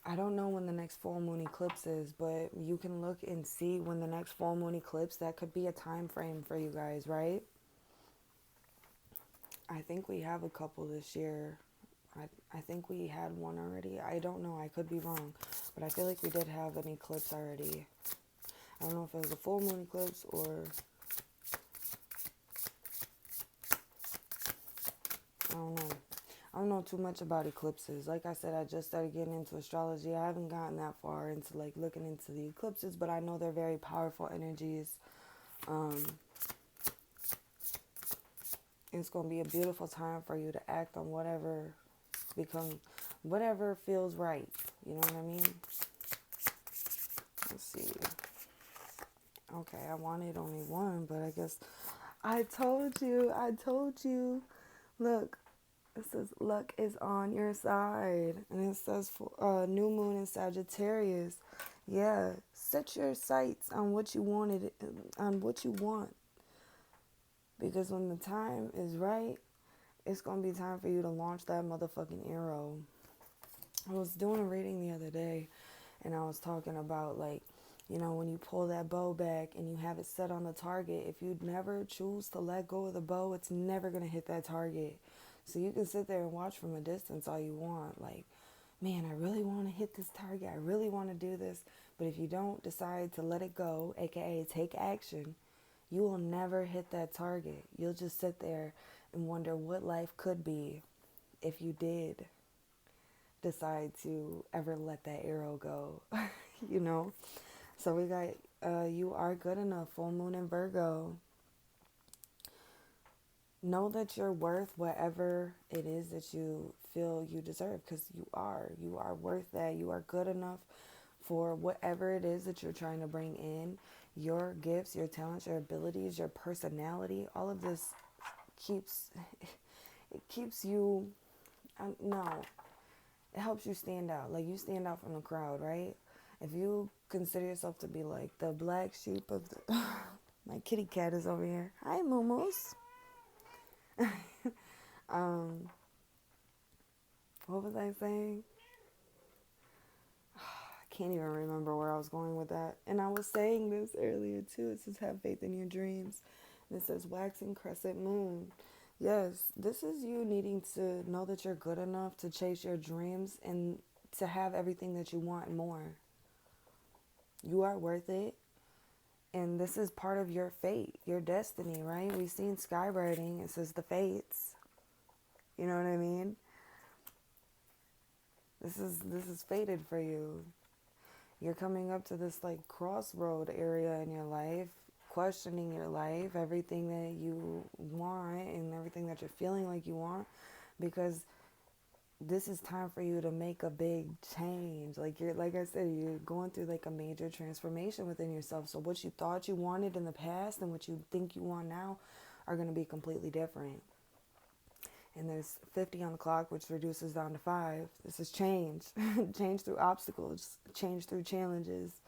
I don't know when the next full moon eclipse is, but you can look and see when the next full moon eclipse, that could be a time frame for you guys, right? I think we have a couple this year. I think we had one already. I don't know. I could be wrong. But I feel like we did have an eclipse already. I don't know if it was a full moon eclipse or... I don't know. I don't know too much about eclipses. Like I said, I just started getting into astrology. I haven't gotten that far into like looking into the eclipses, but I know they're very powerful energies. It's going to be a beautiful time for you to act on whatever feels right. You know what I mean? Let's see. Okay, I wanted only one, but I guess I told you. Look, it says luck is on your side. And it says new moon in Sagittarius. Yeah, set your sights on what you wanted, on what you want. Because when the time is right, it's going to be time for you to launch that motherfucking arrow. I was doing a reading the other day, and I was talking about, like, you know, when you pull that bow back and you have it set on the target, if you never choose to let go of the bow, it's never going to hit that target. So you can sit there and watch from a distance all you want. Like, man, I really want to hit this target. I really want to do this. But if you don't decide to let it go, aka take action, you will never hit that target. You'll just sit there and wonder what life could be if you did decide to ever let that arrow go, you know? So we got you are good enough, full moon in Virgo. Know that you're worth whatever it is that you feel you deserve, because you are. You are worth that. You are good enough for whatever it is that you're trying to bring in. Your gifts, your talents, your abilities, your personality, all of this keeps you, it helps you stand out. Like, you stand out from the crowd, right? If you consider yourself to be like the black sheep of the... My kitty cat is over here. Hi, Moomos. What was I saying? I can't even remember where I was going with that. And I was saying this earlier too. It says have faith in your dreams. And it says waxing crescent moon. Yes, this is you needing to know that you're good enough to chase your dreams and to have everything that you want and more. You are worth it. And this is part of your fate, your destiny, right? We've seen skywriting. It says the fates. You know what I mean? This is fated for you. You're coming up to this like crossroad area in your life. questioning your life, everything that you want and everything that you're feeling like you want, because this is time for you to make a big change. Like I said, you're going through like a major transformation within yourself. So what you thought you wanted in the past and what you think you want now are going to be completely different. And there's 50 on the clock, which reduces down to 5. This is change. Change through obstacles, change through challenges.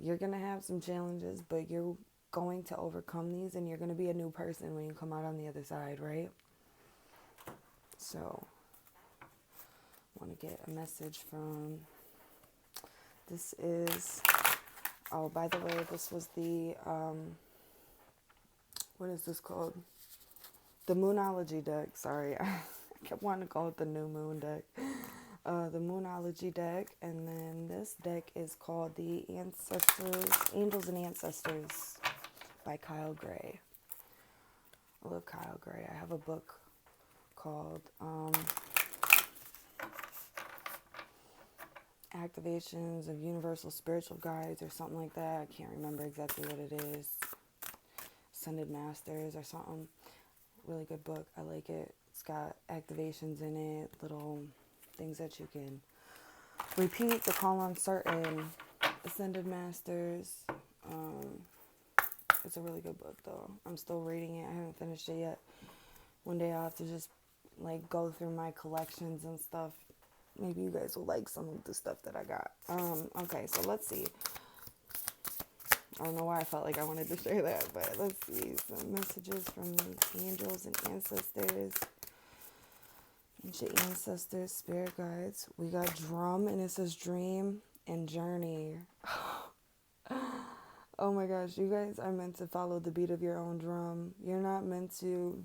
You're going to have some challenges, but you're going to overcome these, and you're going to be a new person when you come out on the other side, right? So, I want to get a message from, this is, oh, by the way, this was the, what is this called? The Moonology deck, sorry. I kept wanting to call it the New Moon deck. The Moonology deck, and then this deck is called the Angels and Ancestors by Kyle Gray. I love Kyle Gray. I have a book called Activations of Universal Spiritual Guides or something like that. I can't remember exactly what it is. Ascended Masters or something. Really good book. I like it. It's got activations in it, little things that you can repeat to call on certain Ascended Masters. It's a really good book though. I'm still reading it. I haven't finished it yet. One day I'll have to just like go through my collections and stuff. Maybe you guys will like some of the stuff that I got. Okay, so let's see. I don't know why I felt like I wanted to share that, but let's see some messages from the angels and ancestors. Ancient ancestors, spirit guides. We got drum, and it says dream and journey. Oh my gosh, you guys are meant to follow the beat of your own drum. You're not meant to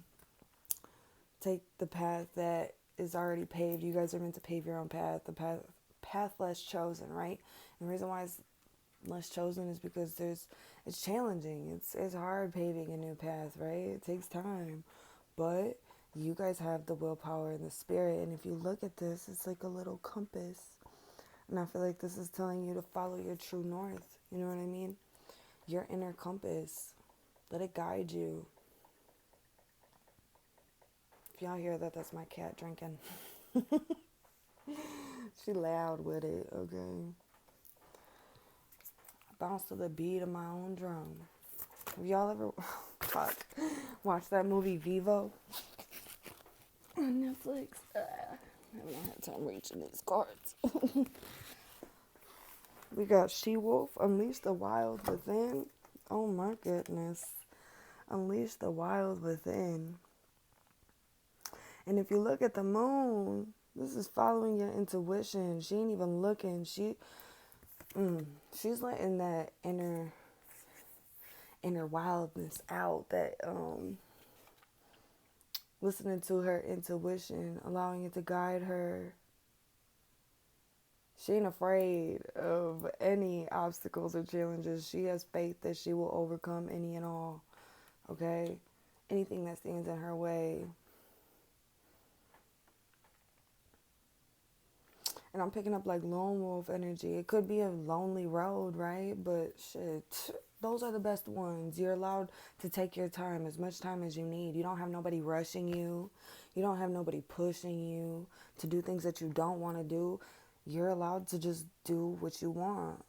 take the path that is already paved. You guys are meant to pave your own path, the path less chosen, right? And the reason why it's less chosen is because it's challenging. It's hard paving a new path, right? It takes time. But you guys have the willpower and the spirit, and if you look at this, it's like a little compass. And I feel like this is telling you to follow your true north. You know what I mean? Your inner compass. Let it guide you. If y'all hear that, that's my cat drinking. She loud with it, okay? Bounce to the beat of my own drum. Have y'all ever watched that movie Vivo on Netflix? I haven't had time reaching these cards. We got She-Wolf, Unleash the Wild Within. Oh my goodness. Unleash the Wild Within. And if you look at the moon, this is following your intuition. She ain't even looking. She's letting that inner wildness out, that listening to her intuition, allowing it to guide her. She ain't afraid of any obstacles or challenges. She has faith that she will overcome any and all, okay? Anything that stands in her way. And I'm picking up like lone wolf energy. It could be a lonely road, right? But shit, those are the best ones. You're allowed to take your time, as much time as you need. You don't have nobody rushing you. You don't have nobody pushing you to do things that you don't want to do. You're allowed to just do what you want.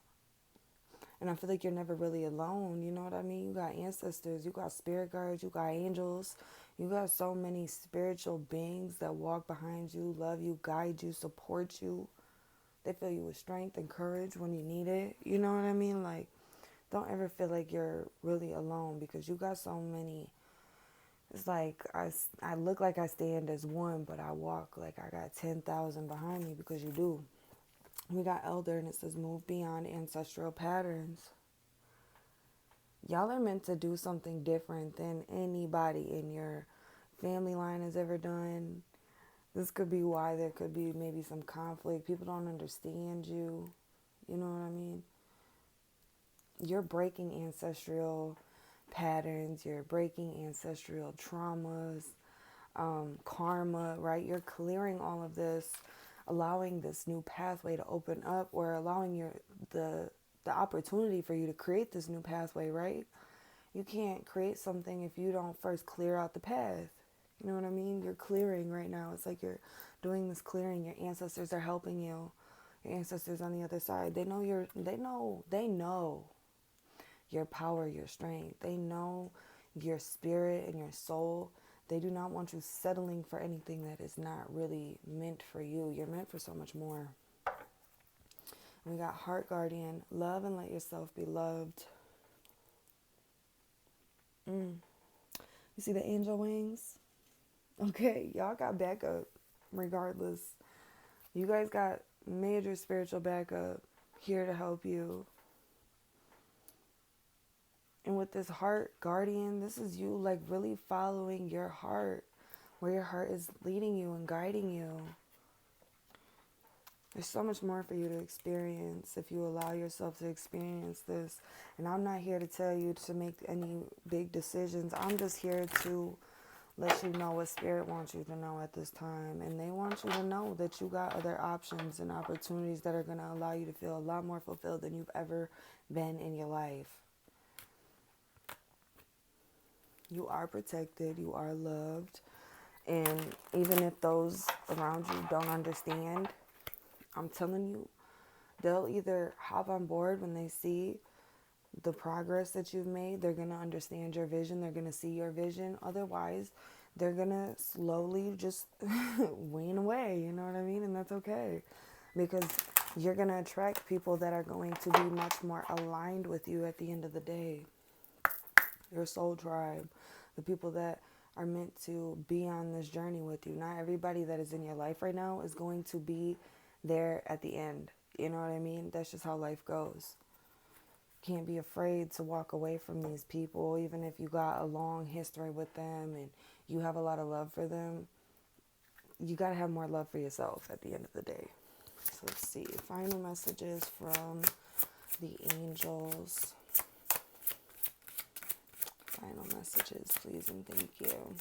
And I feel like you're never really alone. You know what I mean? You got ancestors. You got spirit guides. You got angels. You got so many spiritual beings that walk behind you, love you, guide you, support you. They fill you with strength and courage when you need it. You know what I mean? Like, don't ever feel like you're really alone, because you got so many. It's like I look like I stand as one, but I walk like I got 10,000 behind me, because you do. We got Elder, and it says move beyond ancestral patterns. Y'all are meant to do something different than anybody in your family line has ever done. This could be why there could be maybe some conflict. People don't understand you. You know what I mean? You're breaking ancestral patterns. You're breaking ancestral traumas, karma, right? You're clearing all of this, allowing this new pathway to open up, or allowing the opportunity for you to create this new pathway, right? You can't create something if you don't first clear out the path. You know what I mean? You're clearing right now. It's like you're doing this clearing. Your ancestors are helping you. Your ancestors on the other side. They know your power, your strength. They know your spirit and your soul. They do not want you settling for anything that is not really meant for you. You're meant for so much more. We got Heart Guardian. Love and let yourself be loved. You see the angel wings? Okay, y'all got backup regardless. You guys got major spiritual backup here to help you. And with this Heart Guardian, this is you like really following your heart, where your heart is leading you and guiding you. There's so much more for you to experience if you allow yourself to experience this. And I'm not here to tell you to make any big decisions. I'm just here to let you know what Spirit wants you to know at this time. And they want you to know that you got other options and opportunities that are going to allow you to feel a lot more fulfilled than you've ever been in your life. You are protected. You are loved. And even if those around you don't understand, I'm telling you, they'll either hop on board when they see the progress that you've made. They're going to understand your vision. They're going to see your vision. Otherwise, they're going to slowly just wane away. You know what I mean? And that's okay. Because you're going to attract people that are going to be much more aligned with you at the end of the day. Your soul tribe. The people that are meant to be on this journey with you. Not everybody that is in your life right now is going to be there at the end. You know what I mean? That's just how life goes. Can't be afraid to walk away from these people, even if you got a long history with them and you have a lot of love for them. You got to have more love for yourself at the end of the day. So let's see. Final messages from the angels. Final messages, please and thank you.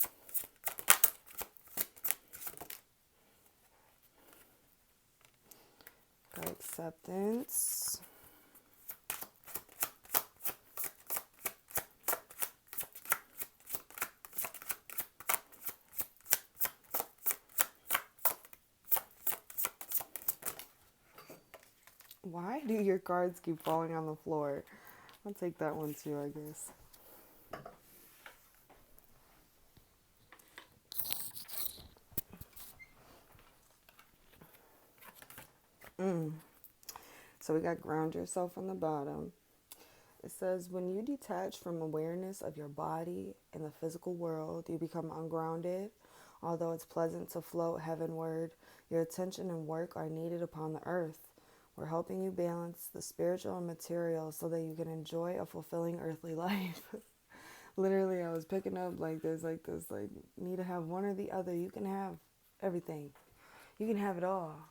Got acceptance. Why do your cards keep falling on the floor? I'll take that one too, I guess. So we got ground yourself on the bottom. It says, when you detach from awareness of your body and the physical world, you become ungrounded. Although it's pleasant to float heavenward, your attention and work are needed upon the earth. We're helping you balance the spiritual and material so that you can enjoy a fulfilling earthly life. Literally, I was picking up like need to have one or the other. You can have everything. You can have it all.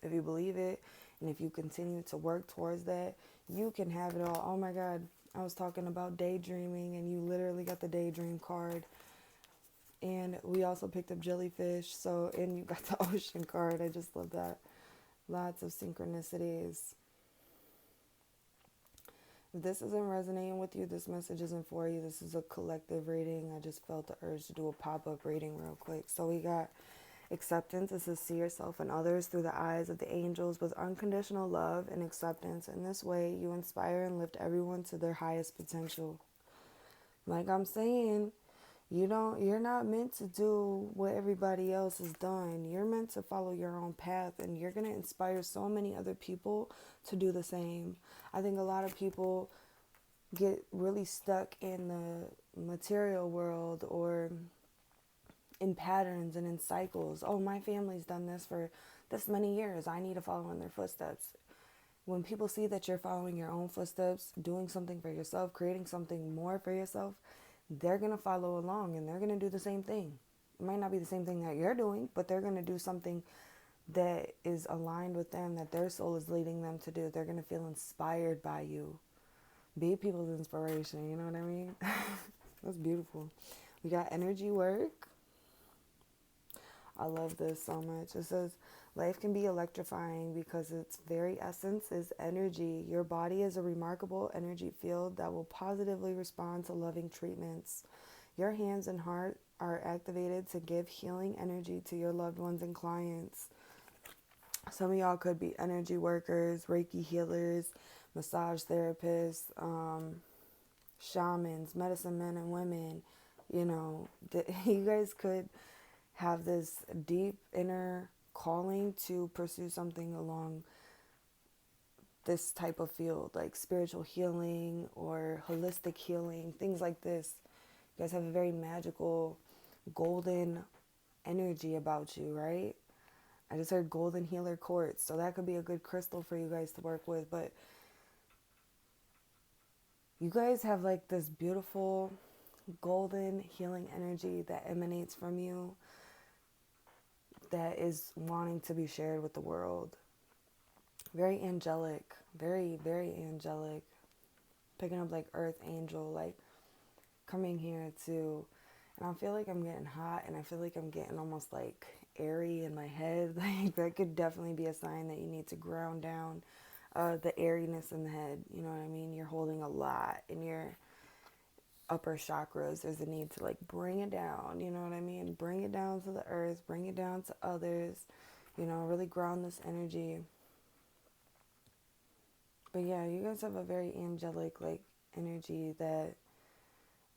If you believe it, and if you continue to work towards that, you can have it all. Oh my God, I was talking about daydreaming, and you literally got the daydream card. And we also picked up jellyfish, and you got the ocean card. I just love that. Lots of synchronicities. If this isn't resonating with you, this message isn't for you. This is a collective reading. I just felt the urge to do a pop-up reading real quick. So we got acceptance. This is see yourself and others through the eyes of the angels with unconditional love and acceptance. In this way, you inspire and lift everyone to their highest potential. Like I'm saying, you're not meant to do what everybody else has done. You're meant to follow your own path, and you're going to inspire so many other people to do the same. I think a lot of people get really stuck in the material world or in patterns and in cycles. Oh, my family's done this for this many years. I need to follow in their footsteps. When people see that you're following your own footsteps, doing something for yourself, creating something more for yourself, they're going to follow along and they're going to do the same thing. It might not be the same thing that you're doing, but they're going to do something that is aligned with them, that their soul is leading them to do. They're going to feel inspired by you. Be people's inspiration, you know what I mean? That's beautiful. We got energy work. I love this so much. It says, Life can be electrifying because its very essence is energy. Your body is a remarkable energy field that will positively respond to loving treatments. Your hands and heart are activated to give healing energy to your loved ones and clients. Some of y'all could be energy workers, Reiki healers, massage therapists, shamans, medicine men and women. You know, you guys could have this deep inner calling to pursue something along this type of field, like spiritual healing or holistic healing, things like this. You guys have a very magical, golden energy about you, right? I just heard golden healer quartz, so that could be a good crystal for you guys to work with. But you guys have like this beautiful golden healing energy that emanates from you that is wanting to be shared with the world. Very angelic, very, very angelic. Picking up like earth angel, like coming here to, and I feel like I'm getting hot, and I feel like I'm getting almost like airy in my head. Like that could definitely be a sign that you need to ground down the airiness in the head. You know what I mean? You're holding a lot in your upper chakras. There's a need to like bring it down. You know what I mean? Bring it down to the earth. Bring it down to others. You know, really ground this energy. But yeah, you guys have a very angelic like energy that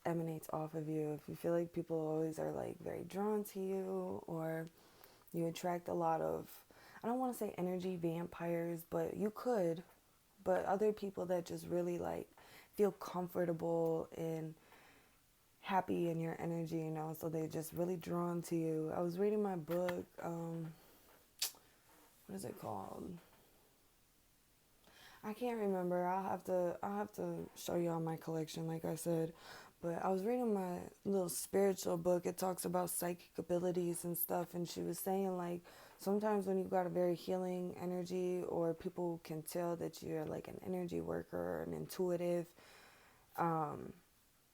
emanates off of you. If you feel like people always are like very drawn to you, or you attract a lot of, I don't want to say energy vampires, but you could, but other people that just really like feel comfortable and happy in your energy, you know, so they're just really drawn to you. I was reading my book, what is it called? I can't remember. I'll have to show you all my collection, like I said. But I was reading my little spiritual book. It talks about psychic abilities and stuff, and she was saying like sometimes when you got a very healing energy, or people can tell that you're like an energy worker or an intuitive,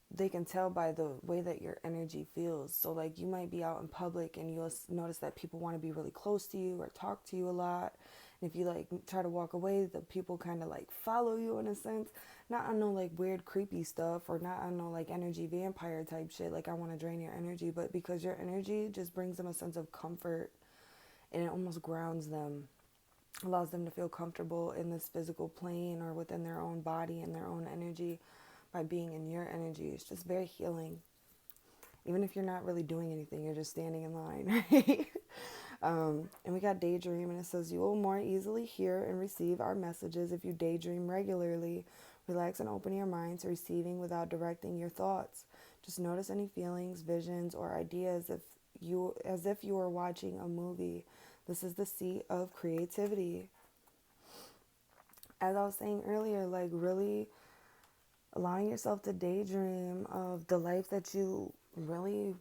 they can tell by the way that your energy feels. So like you might be out in public and you'll notice that people want to be really close to you or talk to you a lot. And if you like try to walk away, the people kind of like follow you in a sense. Not on no like weird creepy stuff, or not on no like energy vampire type shit, like I want to drain your energy, but because your energy just brings them a sense of comfort, and it almost grounds them, allows them to feel comfortable in this physical plane or within their own body and their own energy by being in your energy. It's just very healing. Even if you're not really doing anything, you're just standing in line, right? And we got daydream, and it says you will more easily hear and receive our messages if you daydream regularly. Relax and open your mind to receiving without directing your thoughts. Just notice any feelings, visions, or ideas as if you were watching a movie. This is the seat of creativity. As I was saying earlier, like really allowing yourself to daydream of the life that you really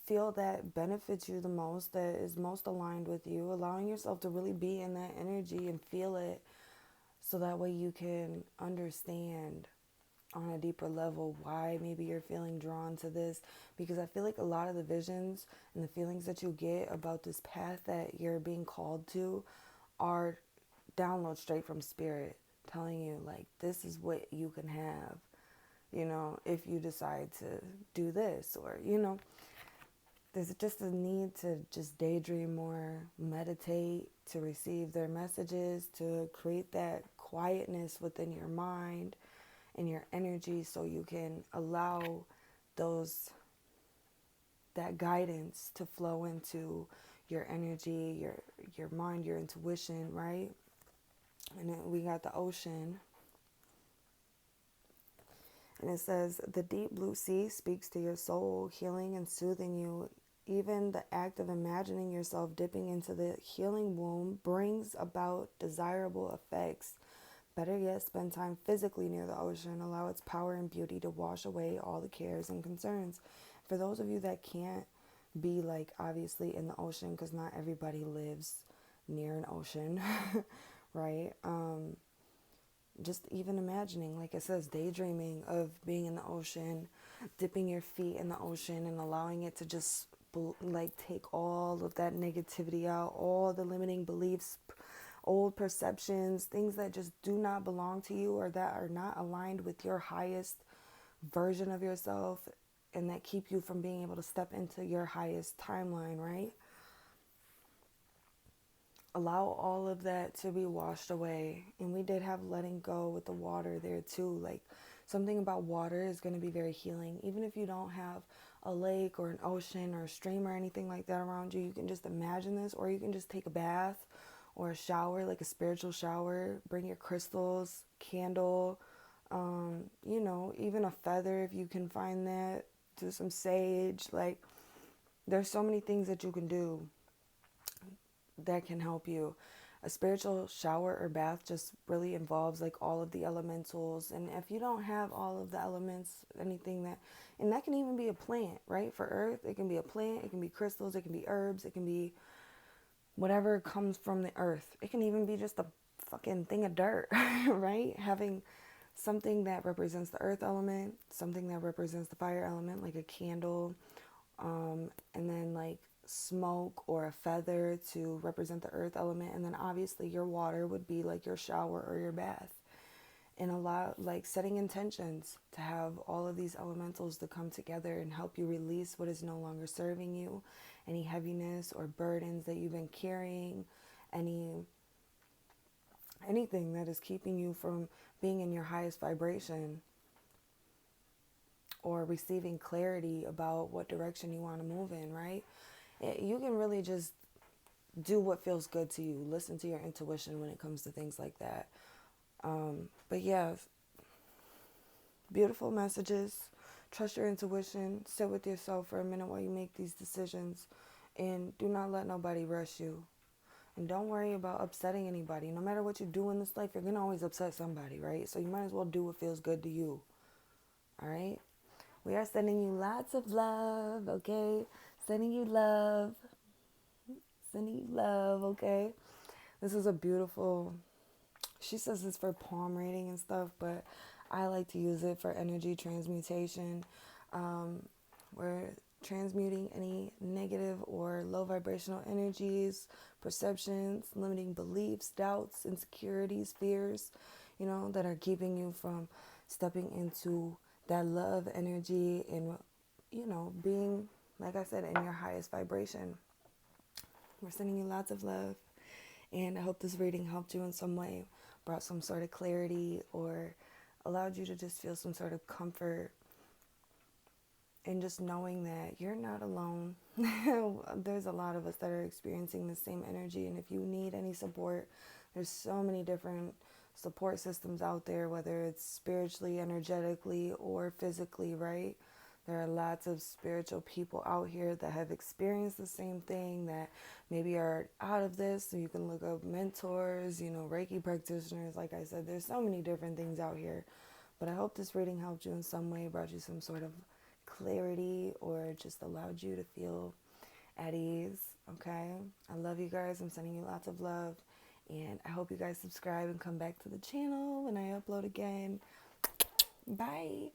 feel that benefits you the most, that is most aligned with you, allowing yourself to really be in that energy and feel it, so that way you can understand on a deeper level why maybe you're feeling drawn to this. Because I feel like a lot of the visions and the feelings that you get about this path that you're being called to are downloads straight from spirit, telling you like this is what you can have, you know, if you decide to do this. Or, you know, there's just a need to just daydream more, meditate, to receive their messages, to create that quietness within your mind and your energy, so you can allow that guidance to flow into your energy, your mind, your intuition, right? And then we got the ocean. And it says, the deep blue sea speaks to your soul, healing and soothing you. Even the act of imagining yourself dipping into the healing womb brings about desirable effects. Better yet, spend time physically near the ocean. Allow its power and beauty to wash away all the cares and concerns. For those of you that can't be like obviously in the ocean, because not everybody lives near an ocean, right? Just even imagining, like it says, daydreaming of being in the ocean, dipping your feet in the ocean and allowing it to just like take all of that negativity out, all the limiting beliefs, old perceptions, things that just do not belong to you or that are not aligned with your highest version of yourself, and that keep you from being able to step into your highest timeline, right? Allow all of that to be washed away. And we did have letting go with the water there too. Like, something about water is going to be very healing. Even if you don't have a lake or an ocean or a stream or anything like that around you, you can just imagine this, or you can just take a bath or a shower, like a spiritual shower. Bring your crystals, candle, even a feather if you can find that. Do some sage. Like, there's so many things that you can do that can help you. A spiritual shower or bath just really involves like all of the elementals. And if you don't have all of the elements, anything that, and that can even be a plant, right? For earth, it can be a plant, it can be crystals, it can be herbs, it can be whatever comes from the earth. It can even be just a fucking thing of dirt, right? Having something that represents the earth element, something that represents the fire element, like a candle, and then like smoke or a feather to represent the earth element, and then obviously your water would be like your shower or your bath. And a lot, like setting intentions to have all of these elementals to come together and help you release what is no longer serving you, any heaviness or burdens that you've been carrying, anything that is keeping you from being in your highest vibration, or receiving clarity about what direction you want to move in, right? You can really just do what feels good to you. Listen to your intuition when it comes to things like that. But yeah, beautiful messages. Trust your intuition. Sit with yourself for a minute while you make these decisions. And do not let nobody rush you. And don't worry about upsetting anybody. No matter what you do in this life, you're going to always upset somebody, right? So you might as well do what feels good to you. All right? We are sending you lots of love, okay? Sending you love. Sending you love, okay? This is a beautiful, she says it's for palm reading and stuff, but I like to use it for energy transmutation. We're transmuting any negative or low vibrational energies, perceptions, limiting beliefs, doubts, insecurities, fears, that are keeping you from stepping into that love energy and, being, like I said, in your highest vibration. We're sending you lots of love. And I hope this reading helped you in some way, brought some sort of clarity, or allowed you to just feel some sort of comfort in just knowing that you're not alone. There's a lot of us that are experiencing the same energy. And if you need any support, there's so many different support systems out there, whether it's spiritually, energetically, or physically, right? There are lots of spiritual people out here that have experienced the same thing, that maybe are out of this. So you can look up mentors, Reiki practitioners. Like I said, there's so many different things out here. But I hope this reading helped you in some way, brought you some sort of clarity, or just allowed you to feel at ease, okay? I love you guys. I'm sending you lots of love. And I hope you guys subscribe and come back to the channel when I upload again. Bye.